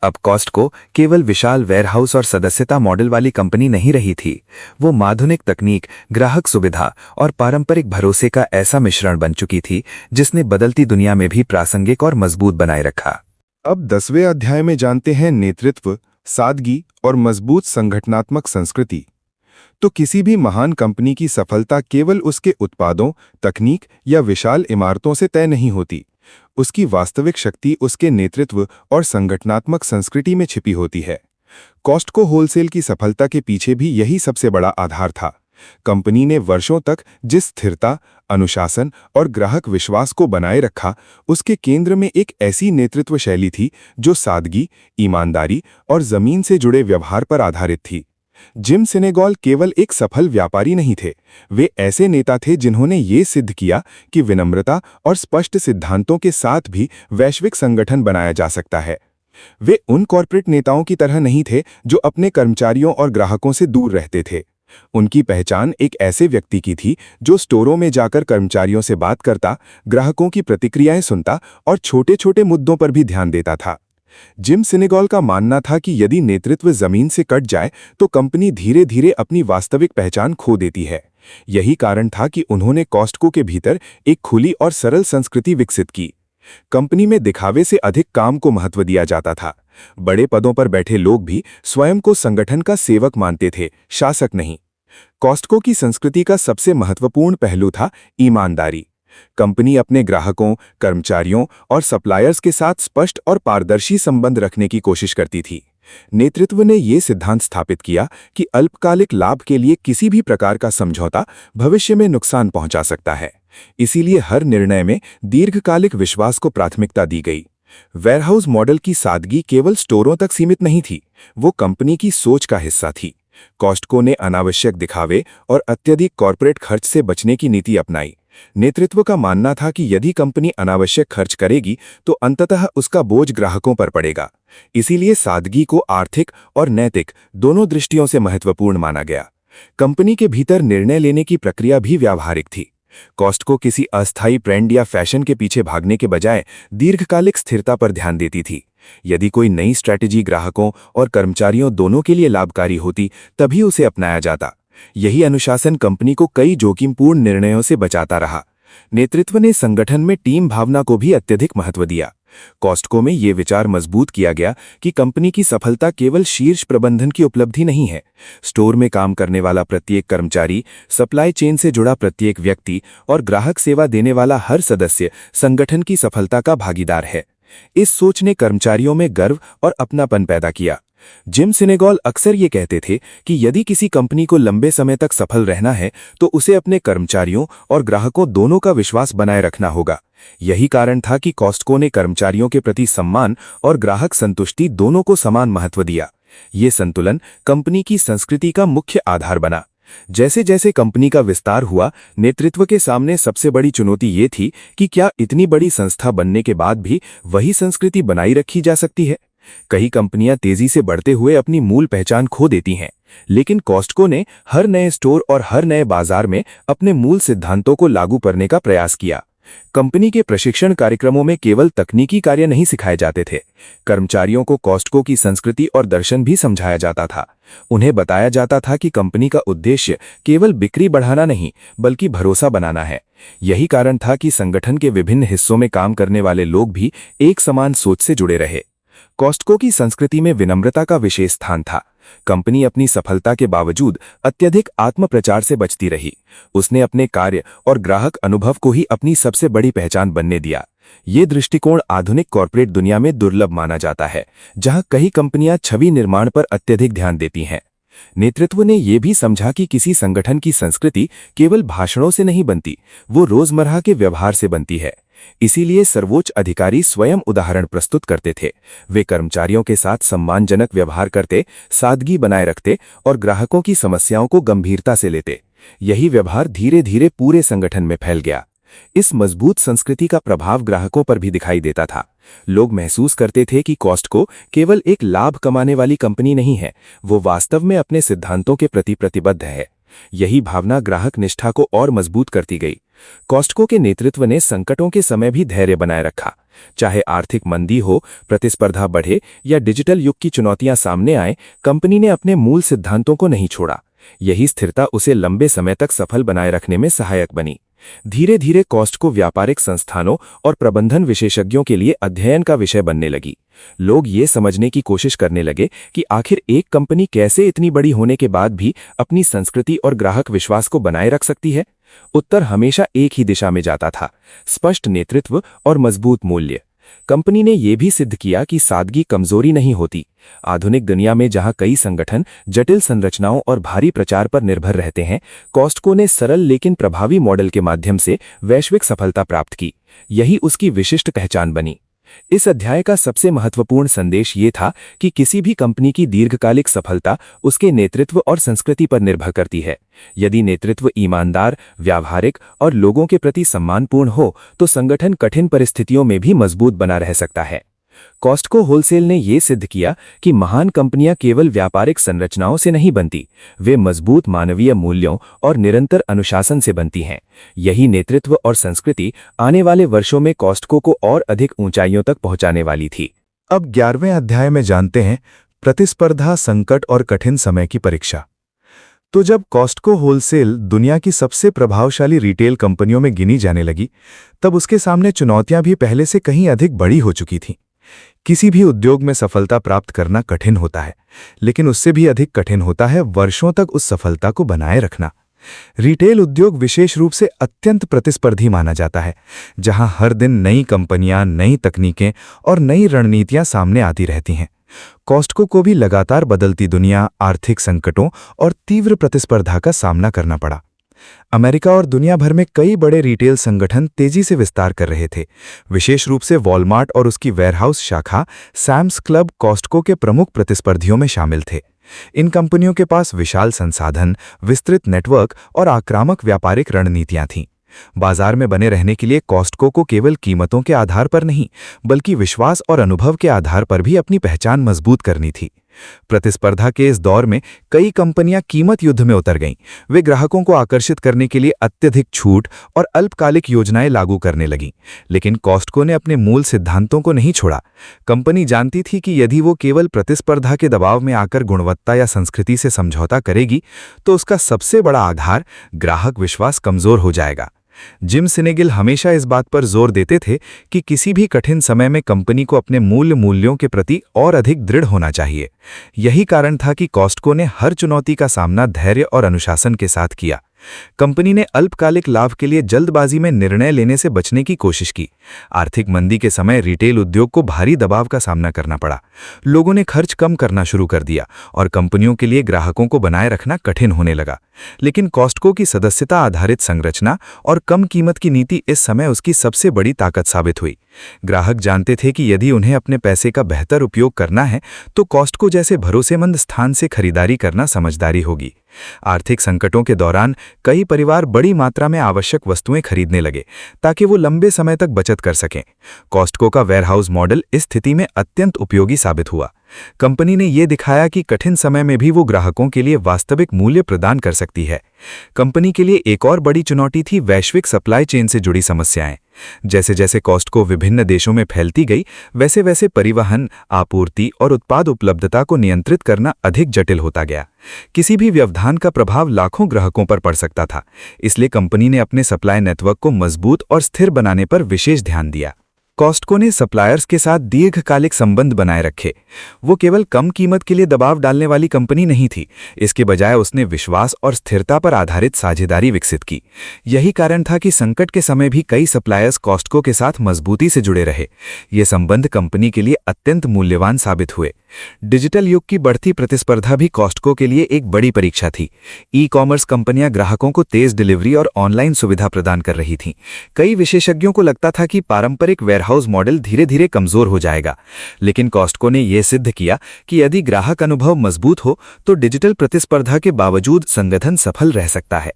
अब कॉस्टको केवल विशाल वेयरहाउस और सदस्यता मॉडल वाली कंपनी नहीं रही थी। वो आधुनिक तकनीक, ग्राहक सुविधा और पारंपरिक भरोसे का ऐसा मिश्रण बन चुकी थी जिसने बदलती दुनिया में भी प्रासंगिक और मजबूत बनाए रखा। अब 10वें अध्याय में जानते हैं नेतृत्व, सादगी और मजबूत संगठनात्मक संस्कृति। तो किसी भी महान कंपनी की सफलता केवल उसके उत्पादों, तकनीक या विशाल इमारतों से तय नहीं होती। उसकी वास्तविक शक्ति उसके नेतृत्व और संगठनात्मक संस्कृति में छिपी होती है। कॉस्टको होलसेल की सफलता के पीछे भी यही सबसे बड़ा आधार था। कंपनी ने वर्षों तक जिस स्थिरता, अनुशासन और ग्राहक विश्वास को बनाए रखा, उसके केंद्र में एक ऐसी नेतृत्व शैली थी जो सादगी, ईमानदारी और जमीन से जुड़े व्यवहार पर आधारित थी। जिम सिनेगल केवल एक सफल व्यापारी नहीं थे, वे ऐसे नेता थे जिन्होंने ये सिद्ध किया कि विनम्रता और स्पष्ट सिद्धांतों के साथ भी वैश्विक संगठन बनाया जा सकता है। वे उन कॉर्पोरेट नेताओं की तरह नहीं थे जो अपने कर्मचारियों और ग्राहकों से दूर रहते थे। उनकी पहचान एक ऐसे व्यक्ति की थी जो स्टोरों में जाकर कर्मचारियों से बात करता, ग्राहकों की प्रतिक्रियाएं सुनता और छोटे छोटे मुद्दों पर भी ध्यान देता था। जिम सिनेगल का मानना था कि यदि नेतृत्व जमीन से कट जाए तो कंपनी धीरे धीरे अपनी वास्तविक पहचान खो देती है। यही कारण था कि उन्होंने कॉस्टको के भीतर एक खुली और सरल संस्कृति विकसित की। कंपनी में दिखावे से अधिक काम को महत्व दिया जाता था। बड़े पदों पर बैठे लोग भी स्वयं को संगठन का सेवक मानते थे, शासक नहीं। कॉस्टको की संस्कृति का सबसे महत्वपूर्ण पहलू था ईमानदारी। कंपनी अपने ग्राहकों, कर्मचारियों और सप्लायर्स के साथ स्पष्ट और पारदर्शी संबंध रखने की कोशिश करती थी। नेतृत्व ने यह सिद्धांत स्थापित किया कि अल्पकालिक लाभ के लिए किसी भी प्रकार का समझौता भविष्य में नुकसान पहुंचा सकता है। इसीलिए हर निर्णय में दीर्घकालिक विश्वास को प्राथमिकता दी गई। वेयरहाउस मॉडल की सादगी केवल स्टोरों तक सीमित नहीं थी, वो कंपनी की सोच का हिस्सा थी। कॉस्टको ने अनावश्यक दिखावे और अत्यधिक कॉर्पोरेट खर्च से बचने की नीति अपनाई। नेतृत्व का मानना था कि यदि कंपनी अनावश्यक खर्च करेगी तो अंततः उसका बोझ ग्राहकों पर पड़ेगा। इसीलिए सादगी को आर्थिक और नैतिक दोनों दृष्टियों से महत्वपूर्ण माना गया। कंपनी के भीतर निर्णय लेने की प्रक्रिया भी व्यावहारिक थी। कॉस्टको किसी अस्थायी ट्रेंड या फैशन के पीछे भागने के बजाय दीर्घकालिक स्थिरता पर ध्यान देती थी। यदि कोई नई स्ट्रैटेजी ग्राहकों और कर्मचारियों दोनों के लिए लाभकारी होती तभी उसे अपनाया जाता। यही अनुशासन कंपनी को कई जोखिमपूर्ण निर्णयों से बचाता रहा। नेतृत्व ने संगठन में टीम भावना को भी अत्यधिक महत्व दिया। कॉस्टको में ये विचार मजबूत किया गया कि कंपनी की सफलता केवल शीर्ष प्रबंधन की उपलब्धि नहीं है। स्टोर में काम करने वाला प्रत्येक कर्मचारी, सप्लाई चेन से जुड़ा प्रत्येक व्यक्ति और ग्राहक सेवा देने वाला हर सदस्य संगठन की सफलता का भागीदार है। इस सोच ने कर्मचारियों में गर्व और अपनापन पैदा किया। जिम सिनेगॉल अक्सर ये कहते थे कि यदि किसी कंपनी को लंबे समय तक सफल रहना है तो उसे अपने कर्मचारियों और ग्राहकों दोनों का विश्वास बनाए रखना होगा। यही कारण था कि कॉस्टको ने कर्मचारियों के प्रति सम्मान और ग्राहक संतुष्टि दोनों को समान महत्व दिया। ये संतुलन कंपनी की संस्कृति का मुख्य आधार बना। जैसे जैसे कंपनी का विस्तार हुआ, नेतृत्व के सामने सबसे बड़ी चुनौती ये थी कि क्या इतनी बड़ी संस्था बनने के बाद भी वही संस्कृति बनाई रखी जा सकती है। कई कंपनियां तेजी से बढ़ते हुए अपनी मूल पहचान खो देती हैं, लेकिन कॉस्टको ने हर नए स्टोर और हर नए बाजार में अपने मूल सिद्धांतों को लागू करने का प्रयास किया। कंपनी के प्रशिक्षण कार्यक्रमों में केवल तकनीकी कार्य नहीं सिखाए जाते थे, कर्मचारियों को कॉस्टको की संस्कृति और दर्शन भी समझाया जाता था। उन्हें बताया जाता था कि कंपनी का उद्देश्य केवल बिक्री बढ़ाना नहीं बल्कि भरोसा बनाना है। यही कारण था कि संगठन के विभिन्न हिस्सों में काम करने वाले लोग भी एक समान सोच से जुड़े रहे। कॉस्टको की संस्कृति में विनम्रता का विशेष स्थान था। कंपनी अपनी सफलता के बावजूद अत्यधिक आत्मप्रचार से बचती रही। उसने अपने कार्य और ग्राहक अनुभव को ही अपनी सबसे बड़ी पहचान बनने दिया। ये दृष्टिकोण आधुनिक कॉर्पोरेट दुनिया में दुर्लभ माना जाता है, जहां कई कंपनियां छवि निर्माण पर अत्यधिक ध्यान देती हैं। नेतृत्व ने यह भी समझा कि किसी संगठन की संस्कृति केवल भाषणों से नहीं बनती, वो रोजमर्रा के व्यवहार से बनती है। इसीलिए सर्वोच्च अधिकारी स्वयं उदाहरण प्रस्तुत करते थे। वे कर्मचारियों के साथ सम्मानजनक व्यवहार करते, सादगी बनाए रखते और ग्राहकों की समस्याओं को गंभीरता से लेते। यही व्यवहार धीरे धीरे पूरे संगठन में फैल गया। इस मजबूत संस्कृति का प्रभाव ग्राहकों पर भी दिखाई देता था। लोग महसूस करते थे कि कॉस्टको केवल एक लाभ कमाने वाली कंपनी नहीं है, वो वास्तव में अपने सिद्धांतों के प्रति प्रतिबद्ध है। यही भावना ग्राहक निष्ठा को और मजबूत करती गई। कॉस्टको के नेतृत्व ने संकटों के समय भी धैर्य बनाए रखा। चाहे आर्थिक मंदी हो, प्रतिस्पर्धा बढ़े या डिजिटल युग की चुनौतियां सामने आए, कंपनी ने अपने मूल सिद्धांतों को नहीं छोड़ा। यही स्थिरता उसे लंबे समय तक सफल बनाए रखने में सहायक बनी। धीरे धीरे कॉस्टको व्यापारिक संस्थानों और प्रबंधन विशेषज्ञों के लिए अध्ययन का विषय बनने लगी। लोग ये समझने की कोशिश करने लगे कि आखिर एक कंपनी कैसे इतनी बड़ी होने के बाद भी अपनी संस्कृति और ग्राहक विश्वास को बनाए रख सकती है। उत्तर हमेशा एक ही दिशा में जाता था, स्पष्ट नेतृत्व और मजबूत मूल्य। कंपनी ने यह भी सिद्ध किया कि सादगी कमजोरी नहीं होती। आधुनिक दुनिया में जहां कई संगठन जटिल संरचनाओं और भारी प्रचार पर निर्भर रहते हैं, कॉस्टको ने सरल लेकिन प्रभावी मॉडल के माध्यम से वैश्विक सफलता प्राप्त की। यही उसकी विशिष्ट पहचान बनी। इस अध्याय का सबसे महत्वपूर्ण संदेश ये था कि किसी भी कंपनी की दीर्घकालिक सफलता उसके नेतृत्व और संस्कृति पर निर्भर करती है। यदि नेतृत्व ईमानदार, व्यावहारिक और लोगों के प्रति सम्मानपूर्ण हो तो संगठन कठिन परिस्थितियों में भी मजबूत बना रह सकता है। कॉस्टको होलसेल ने यह सिद्ध किया कि महान कंपनियां केवल व्यापारिक संरचनाओं से नहीं बनती, वे मजबूत मानवीय मूल्यों और निरंतर अनुशासन से बनती हैं। यही नेतृत्व और संस्कृति आने वाले वर्षों में कॉस्टको को और अधिक ऊंचाइयों तक पहुंचाने वाली थी। अब 11वें अध्याय में जानते हैं प्रतिस्पर्धा, संकट और कठिन समय की परीक्षा। तो जब कॉस्टको होलसेल दुनिया की सबसे प्रभावशाली रिटेल कंपनियों में गिनी जाने लगी, तब उसके सामने चुनौतियां भी पहले से कहीं अधिक बड़ी हो चुकी थीं। किसी भी उद्योग में सफलता प्राप्त करना कठिन होता है, लेकिन उससे भी अधिक कठिन होता है वर्षों तक उस सफलता को बनाए रखना। रिटेल उद्योग विशेष रूप से अत्यंत प्रतिस्पर्धी माना जाता है, जहां हर दिन नई कंपनियां, नई तकनीकें और नई रणनीतियां सामने आती रहती हैं। कॉस्टको को भी लगातार बदलती दुनिया, आर्थिक संकटों और तीव्र प्रतिस्पर्धा का सामना करना पड़ा। अमेरिका और दुनिया भर में कई बड़े रिटेल संगठन तेजी से विस्तार कर रहे थे। विशेष रूप से वॉलमार्ट और उसकी वेयरहाउस शाखा सैम्स क्लब कॉस्टको के प्रमुख प्रतिस्पर्धियों में शामिल थे। इन कंपनियों के पास विशाल संसाधन, विस्तृत नेटवर्क और आक्रामक व्यापारिक रणनीतियां थीं। बाजार में बने रहने के लिए कॉस्टको को केवल कीमतों के आधार पर नहीं, बल्कि विश्वास और अनुभव के आधार पर भी अपनी पहचान मजबूत करनी थी। प्रतिस्पर्धा के इस दौर में कई कंपनियां कीमत युद्ध में उतर गईं। वे ग्राहकों को आकर्षित करने के लिए अत्यधिक छूट और अल्पकालिक योजनाएं लागू करने लगीं। लेकिन कॉस्टको ने अपने मूल सिद्धांतों को नहीं छोड़ा। कंपनी जानती थी कि यदि वो केवल प्रतिस्पर्धा के दबाव में आकर गुणवत्ता या संस्कृति से समझौता करेगी, तो उसका सबसे बड़ा आधार, ग्राहक विश्वास, कमजोर हो जाएगा। जिम सिनेगिल हमेशा इस बात पर जोर देते थे कि किसी भी कठिन समय में कंपनी को अपने मूल्यों के प्रति और अधिक दृढ़ होना चाहिए। यही कारण था कि कॉस्टको ने हर चुनौती का सामना धैर्य और अनुशासन के साथ किया। कंपनी ने अल्पकालिक लाभ के लिए जल्दबाजी में निर्णय लेने से बचने की कोशिश की। आर्थिक मंदी के समय रिटेल उद्योग को भारी दबाव का सामना करना पड़ा। लोगों ने खर्च कम करना शुरू कर दिया और कंपनियों के लिए ग्राहकों को बनाए रखना कठिन होने लगा। लेकिन कॉस्टको की सदस्यता आधारित संरचना और कम कीमत की नीति इस समय उसकी सबसे बड़ी ताकत साबित हुई। ग्राहक जानते थे कि यदि उन्हें अपने पैसे का बेहतर उपयोग करना है, तो कॉस्टको जैसे भरोसेमंद स्थान से खरीदारी करना समझदारी होगी। आर्थिक संकटों के दौरान कई परिवार बड़ी मात्रा में आवश्यक वस्तुएं खरीदने लगे ताकि वो लंबे समय तक बचत कर सकें। कॉस्टको का वेयरहाउस मॉडल इस स्थिति में अत्यंत उपयोगी साबित हुआ। कंपनी ने यह दिखाया कि कठिन समय में भी वो ग्राहकों के लिए वास्तविक मूल्य प्रदान कर सकती है। कंपनी के लिए एक और बड़ी चुनौती थी वैश्विक सप्लाई चेन से जुड़ी समस्याएं। जैसे जैसे कॉस्टको विभिन्न देशों में फैलती गई, वैसे वैसे परिवहन, आपूर्ति और उत्पाद उपलब्धता को नियंत्रित करना अधिक जटिल होता गया। किसी भी व्यवधान का प्रभाव लाखों ग्राहकों पर पड़ सकता था। इसलिए कंपनी ने अपने सप्लाई नेटवर्क को मजबूत और स्थिर बनाने पर विशेष ध्यान दिया। कॉस्टको ने सप्लायर्स के साथ दीर्घकालिक संबंध बनाए रखे। वो केवल कम कीमत के लिए दबाव डालने वाली कंपनी नहीं थी। इसके बजाय उसने विश्वास और स्थिरता पर आधारित साझेदारी विकसित की। यही कारण था कि संकट के समय भी कई सप्लायर्स कॉस्टको के साथ मजबूती से जुड़े रहे। ये संबंध कंपनी के लिए अत्यंत मूल्यवान साबित हुए। डिजिटल युग की बढ़ती प्रतिस्पर्धा भी कॉस्टको के लिए एक बड़ी परीक्षा थी। ई-कॉमर्स कंपनियां ग्राहकों को तेज डिलीवरी और ऑनलाइन सुविधा प्रदान कर रही थीं। कई विशेषज्ञों को लगता था कि पारंपरिक वेयरहाउस मॉडल धीरे धीरे कमजोर हो जाएगा, लेकिन कॉस्टको ने यह सिद्ध किया कि यदि ग्राहक अनुभव मजबूत हो तो डिजिटल प्रतिस्पर्धा के बावजूद संगठन सफल रह सकता है।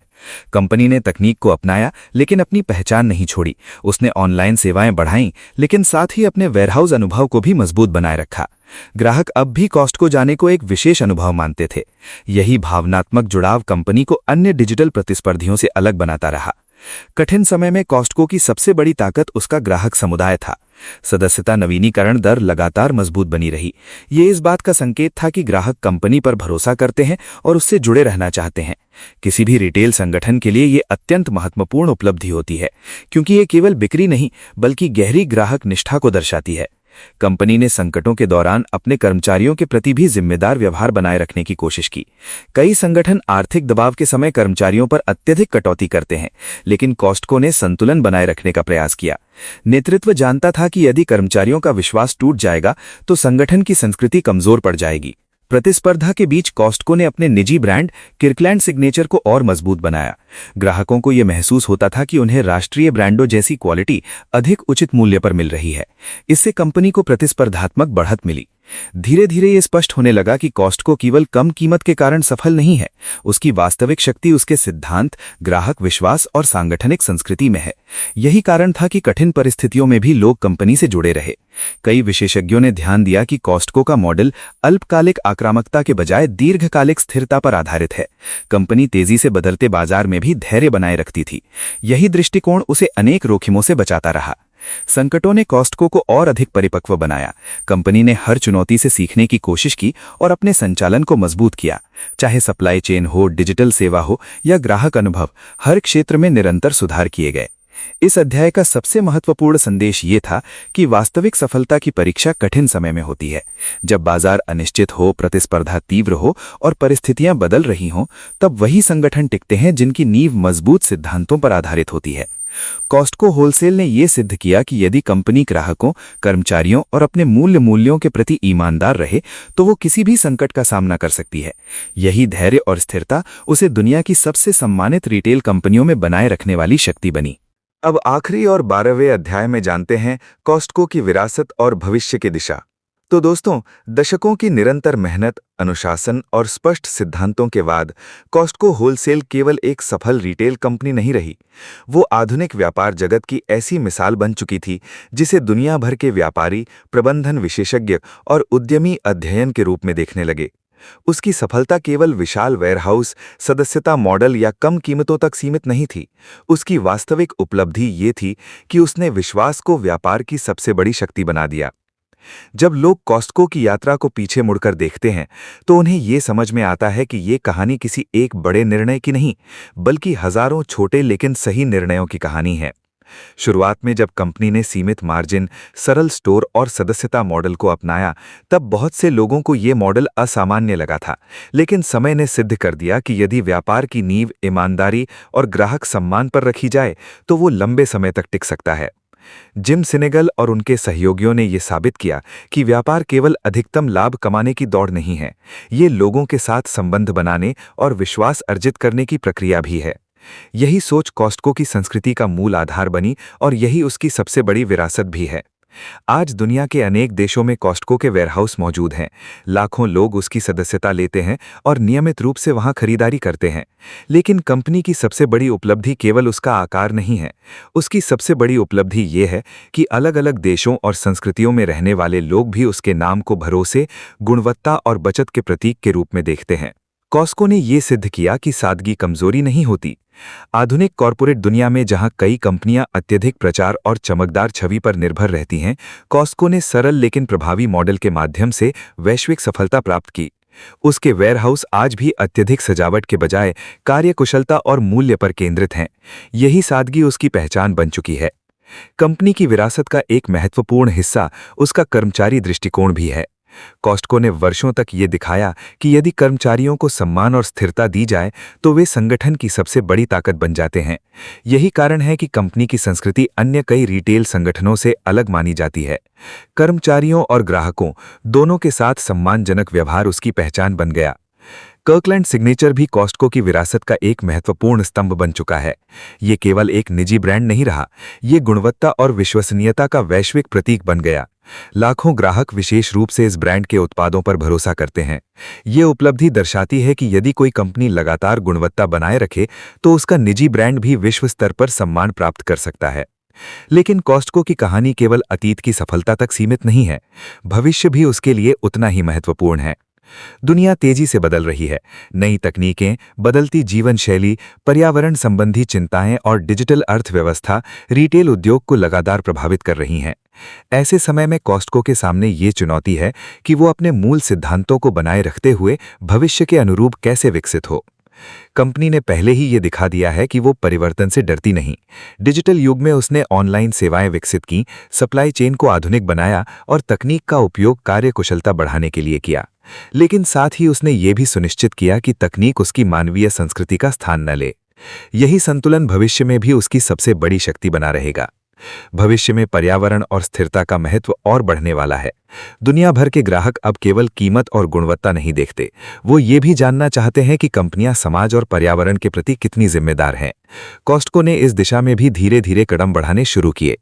कंपनी ने तकनीक को अपनाया, लेकिन अपनी पहचान नहीं छोड़ी। उसने ऑनलाइन सेवाएं बढ़ाईं, लेकिन साथ ही अपने वेयरहाउस अनुभव को भी मजबूत बनाए रखा। ग्राहक अब भी कॉस्टको जाने को एक विशेष अनुभव मानते थे। यही भावनात्मक जुड़ाव कंपनी को अन्य डिजिटल प्रतिस्पर्धियों से अलग बनाता रहा। कठिन समय में कॉस्टको की सबसे बड़ी ताकत उसका ग्राहक समुदाय था। सदस्यता नवीनीकरण दर लगातार मजबूत बनी रही। ये इस बात का संकेत था कि ग्राहक कंपनी पर भरोसा करते हैं और उससे जुड़े रहना चाहते हैं। किसी भी रिटेल संगठन के लिए ये अत्यंत महत्वपूर्ण उपलब्धि होती है, क्योंकि ये केवल बिक्री नहीं बल्कि गहरी ग्राहक निष्ठा को दर्शाती है। कंपनी ने संकटों के दौरान अपने कर्मचारियों के प्रति भी जिम्मेदार व्यवहार बनाए रखने की कोशिश की। कई संगठन आर्थिक दबाव के समय कर्मचारियों पर अत्यधिक कटौती करते हैं, लेकिन कॉस्टको ने संतुलन बनाए रखने का प्रयास किया। नेतृत्व जानता था कि यदि कर्मचारियों का विश्वास टूट जाएगा तो संगठन की संस्कृति कमजोर पड़ जाएगी। प्रतिस्पर्धा के बीच कॉस्टको ने अपने निजी ब्रांड किर्कलैंड सिग्नेचर को और मजबूत बनाया। ग्राहकों को यह महसूस होता था कि उन्हें राष्ट्रीय ब्रांडों जैसी क्वालिटी अधिक उचित मूल्य पर मिल रही है। इससे कंपनी को प्रतिस्पर्धात्मक बढ़त मिली। धीरे धीरे ये स्पष्ट होने लगा कि कॉस्टको केवल कम कीमत के कारण सफल नहीं है। उसकी वास्तविक शक्ति उसके सिद्धांत, ग्राहक विश्वास और सांगठनिक संस्कृति में है। यही कारण था कि कठिन परिस्थितियों में भी लोग कंपनी से जुड़े रहे। कई विशेषज्ञों ने ध्यान दिया कि कॉस्टको का मॉडल अल्पकालिक आक्रामकता के बजाय दीर्घकालिक स्थिरता पर आधारित है। कंपनी तेजी से बदलते बाजार में भी धैर्य बनाए रखती थी। यही दृष्टिकोण उसे अनेक जोखिमों से बचाता रहा। संकटों ने कॉस्टको को और अधिक परिपक्व बनाया। कंपनी ने हर चुनौती से सीखने की कोशिश की और अपने संचालन को मजबूत किया। चाहे सप्लाई चेन हो, डिजिटल सेवा हो या ग्राहक अनुभव, हर क्षेत्र में निरंतर सुधार किए गए। इस अध्याय का सबसे महत्वपूर्ण संदेश ये था कि वास्तविक सफलता की परीक्षा कठिन समय में होती है। जब बाजार अनिश्चित हो, प्रतिस्पर्धा तीव्र हो और परिस्थितियां बदल रही हों, तब वही संगठन टिकते हैं जिनकी नींव मजबूत सिद्धांतों पर आधारित होती है। कॉस्टको होलसेल ने यह सिद्ध किया कि यदि कंपनी ग्राहकों, कर्मचारियों और अपने मूल्यों के प्रति ईमानदार रहे तो वो किसी भी संकट का सामना कर सकती है। यही धैर्य और स्थिरता उसे दुनिया की सबसे सम्मानित रिटेल कंपनियों में बनाए रखने वाली शक्ति बनी। अब आखिरी और 12वें अध्याय में जानते हैं कॉस्टको की विरासत और भविष्य की दिशा। तो दोस्तों, दशकों की निरंतर मेहनत, अनुशासन और स्पष्ट सिद्धांतों के बाद कॉस्टको होलसेल केवल एक सफल रिटेल कंपनी नहीं रही। वो आधुनिक व्यापार जगत की ऐसी मिसाल बन चुकी थी जिसे दुनिया भर के व्यापारी, प्रबंधन विशेषज्ञ और उद्यमी अध्ययन के रूप में देखने लगे। उसकी सफलता केवल विशाल वेयरहाउस, सदस्यता मॉडल या कम कीमतों तक सीमित नहीं थी। उसकी वास्तविक उपलब्धि ये थी कि उसने विश्वास को व्यापार की सबसे बड़ी शक्ति बना दिया। जब लोग कॉस्टको की यात्रा को पीछे मुड़कर देखते हैं तो उन्हें ये समझ में आता है कि ये कहानी किसी एक बड़े निर्णय की नहीं, बल्कि हजारों छोटे लेकिन सही निर्णयों की कहानी है। शुरुआत में जब कंपनी ने सीमित मार्जिन, सरल स्टोर और सदस्यता मॉडल को अपनाया, तब बहुत से लोगों को ये मॉडल असामान्य लगा था। लेकिन समय ने सिद्ध कर दिया कि यदि व्यापार की नींव ईमानदारी और ग्राहक सम्मान पर रखी जाए तो वो लंबे समय तक टिक सकता है। जिम सिनेगल और उनके सहयोगियों ने यह साबित किया कि व्यापार केवल अधिकतम लाभ कमाने की दौड़ नहीं है, ये लोगों के साथ संबंध बनाने और विश्वास अर्जित करने की प्रक्रिया भी है। यही सोच कॉस्टको की संस्कृति का मूल आधार बनी और यही उसकी सबसे बड़ी विरासत भी है। आज दुनिया के अनेक देशों में कॉस्टको के वेयरहाउस मौजूद हैं। लाखों लोग उसकी सदस्यता लेते हैं और नियमित रूप से वहां खरीदारी करते हैं। लेकिन कंपनी की सबसे बड़ी उपलब्धि केवल उसका आकार नहीं है। उसकी सबसे बड़ी उपलब्धि ये है कि अलग-अलग देशों और संस्कृतियों में रहने वाले लोग भी उसके नाम को भरोसे, गुणवत्ता और बचत के प्रतीक के रूप में देखते हैं। कॉस्टको ने ये सिद्ध किया कि सादगी कमजोरी नहीं होती। आधुनिक कॉरपोरेट दुनिया में जहां कई कंपनियां अत्यधिक प्रचार और चमकदार छवि पर निर्भर रहती हैं, कॉस्टको ने सरल लेकिन प्रभावी मॉडल के माध्यम से वैश्विक सफलता प्राप्त की। उसके वेयरहाउस आज भी अत्यधिक सजावट के बजाय कार्यकुशलता और मूल्य पर केंद्रित हैं। यही सादगी उसकी पहचान बन चुकी है। कंपनी की विरासत का एक महत्वपूर्ण हिस्सा उसका कर्मचारी दृष्टिकोण भी है। कॉस्टको ने वर्षों तक ये दिखाया कि यदि कर्मचारियों को सम्मान और स्थिरता दी जाए तो वे संगठन की सबसे बड़ी ताकत बन जाते हैं। यही कारण है कि कंपनी की संस्कृति अन्य कई रिटेल संगठनों से अलग मानी जाती है। कर्मचारियों और ग्राहकों दोनों के साथ सम्मानजनक व्यवहार उसकी पहचान बन गया। कर्कलैंड सिग्नेचर भी कॉस्टको की विरासत का एक महत्वपूर्ण स्तंभ बन चुका है। ये केवल एक निजी ब्रांड नहीं रहा, ये गुणवत्ता और विश्वसनीयता का वैश्विक प्रतीक बन गया। लाखों ग्राहक विशेष रूप से इस ब्रांड के उत्पादों पर भरोसा करते हैं। ये उपलब्धि दर्शाती है कि यदि कोई कंपनी लगातार गुणवत्ता बनाए रखे तो उसका निजी ब्रांड भी विश्व स्तर पर सम्मान प्राप्त कर सकता है। लेकिन कॉस्टको की कहानी केवल अतीत की सफलता तक सीमित नहीं है, भविष्य भी उसके लिए उतना ही महत्वपूर्ण है। दुनिया तेजी से बदल रही है। नई तकनीकें, बदलती जीवन शैली, पर्यावरण संबंधी चिंताएं और डिजिटल अर्थव्यवस्था रिटेल उद्योग को लगातार प्रभावित कर रही हैं। ऐसे समय में कॉस्टको के सामने ये चुनौती है कि वो अपने मूल सिद्धांतों को बनाए रखते हुए भविष्य के अनुरूप कैसे विकसित हो। कंपनी ने पहले ही ये दिखा दिया है कि वो परिवर्तन से डरती नहीं। डिजिटल युग में उसने ऑनलाइन सेवाएं विकसित की, सप्लाई चेन को आधुनिक बनाया और तकनीक का उपयोग कार्यकुशलता बढ़ाने के लिए किया। लेकिन साथ ही उसने ये भी सुनिश्चित किया कि तकनीक उसकी मानवीय संस्कृति का स्थान न ले। यही संतुलन भविष्य में भी उसकी सबसे बड़ी शक्ति बना रहेगा। भविष्य में पर्यावरण और स्थिरता का महत्व और बढ़ने वाला है। दुनिया भर के ग्राहक अब केवल कीमत और गुणवत्ता नहीं देखते, वो ये भी जानना चाहते हैं कि कंपनियां समाज और पर्यावरण के प्रति कितनी जिम्मेदार हैं। कॉस्टको ने इस दिशा में भी धीरे धीरे कदम बढ़ाने शुरू किए।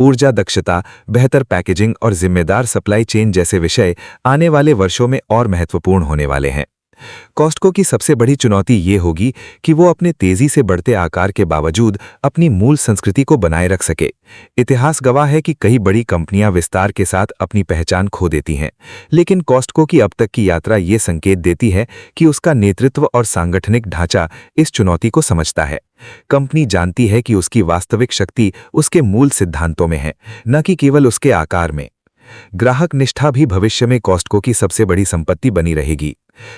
ऊर्जा दक्षता, बेहतर पैकेजिंग और जिम्मेदार सप्लाई चेन जैसे विषय आने वाले वर्षों में और महत्वपूर्ण होने वाले हैं। कॉस्टको की सबसे बड़ी चुनौती ये होगी कि वो अपने तेजी से बढ़ते आकार के बावजूद अपनी मूल संस्कृति को बनाए रख सके। इतिहास गवाह है कि कई बड़ी कंपनियां विस्तार के साथ अपनी पहचान खो देती हैं, लेकिन कॉस्टको की अब तक की यात्रा ये संकेत देती है कि उसका नेतृत्व और सांगठनिक ढांचा इस चुनौती को समझता है। कंपनी जानती है कि उसकी वास्तविक शक्ति उसके मूल सिद्धांतों में है, न कि केवल उसके आकार में। ग्राहक निष्ठा भी भविष्य में कॉस्टको की सबसे बड़ी संपत्ति बनी रहेगी।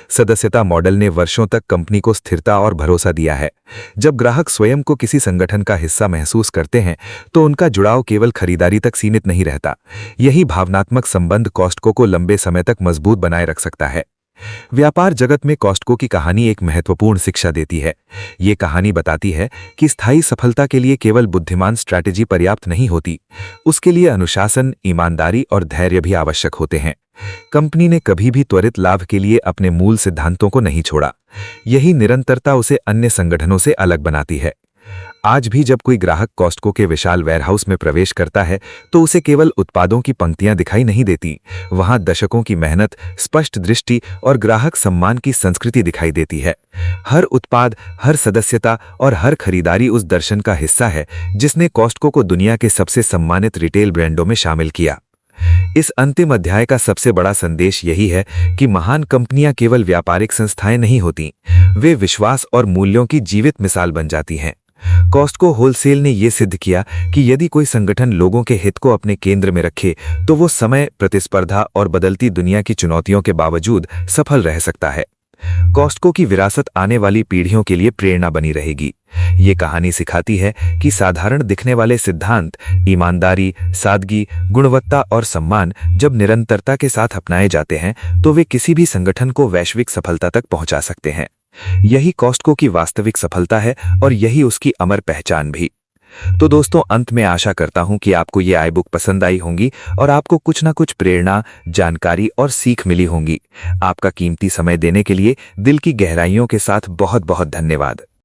सदस्यता मॉडल ने वर्षों तक कंपनी को स्थिरता और भरोसा दिया है। जब ग्राहक स्वयं को किसी संगठन का हिस्सा महसूस करते हैं तो उनका जुड़ाव केवल खरीदारी तक सीमित नहीं रहता। यही भावनात्मक संबंध कॉस्टको को लंबे समय तक मजबूत बनाए रख सकता है। व्यापार जगत में कॉस्टको की कहानी एक महत्वपूर्ण शिक्षा देती है। ये कहानी बताती है कि स्थायी सफलता के लिए केवल बुद्धिमान स्ट्रैटेजी पर्याप्त नहीं होती, उसके लिए अनुशासन, ईमानदारी और धैर्य भी आवश्यक होते हैं। कंपनी ने कभी भी त्वरित लाभ के लिए अपने मूल सिद्धांतों को नहीं छोड़ा। यही निरंतरता उसे अन्य संगठनों से अलग बनाती है। आज भी जब कोई ग्राहक कॉस्टको के विशाल वेयरहाउस में प्रवेश करता है तो उसे केवल उत्पादों की पंक्तियां दिखाई नहीं देती, वहां दशकों की मेहनत, स्पष्ट दृष्टि और ग्राहक सम्मान की संस्कृति दिखाई देती है। हर उत्पाद, हर सदस्यता और हर खरीदारी उस दर्शन का हिस्सा है जिसने कॉस्टको को दुनिया के सबसे सम्मानित रिटेल ब्रांडों में शामिल किया। इस अंतिम अध्याय का सबसे बड़ा संदेश यही है कि महान कंपनियां केवल व्यापारिक संस्थाएं नहीं होती, वे विश्वास और मूल्यों की जीवित मिसाल बन जाती हैं। कॉस्टको होलसेल ने यह सिद्ध किया कि यदि कोई संगठन लोगों के हित को अपने केंद्र में रखे तो वो समय, प्रतिस्पर्धा और बदलती दुनिया की चुनौतियों के बावजूद सफल रह सकता है। कॉस्टको की विरासत आने वाली पीढ़ियों के लिए प्रेरणा बनी रहेगी। ये कहानी सिखाती है कि साधारण दिखने वाले सिद्धांत, ईमानदारी, सादगी, गुणवत्ता और सम्मान जब निरंतरता के साथ अपनाए जाते हैं तो वे किसी भी संगठन को वैश्विक सफलता तक पहुंचा सकते हैं। यही कॉस्टको की वास्तविक सफलता है और यही उसकी अमर पहचान भी। तो दोस्तों, अंत में आशा करता हूं कि आपको ये आई बुक पसंद आई होंगी और आपको कुछ ना कुछ प्रेरणा, जानकारी और सीख मिली होंगी। आपका कीमती समय देने के लिए दिल की गहराइयों के साथ बहुत बहुत धन्यवाद।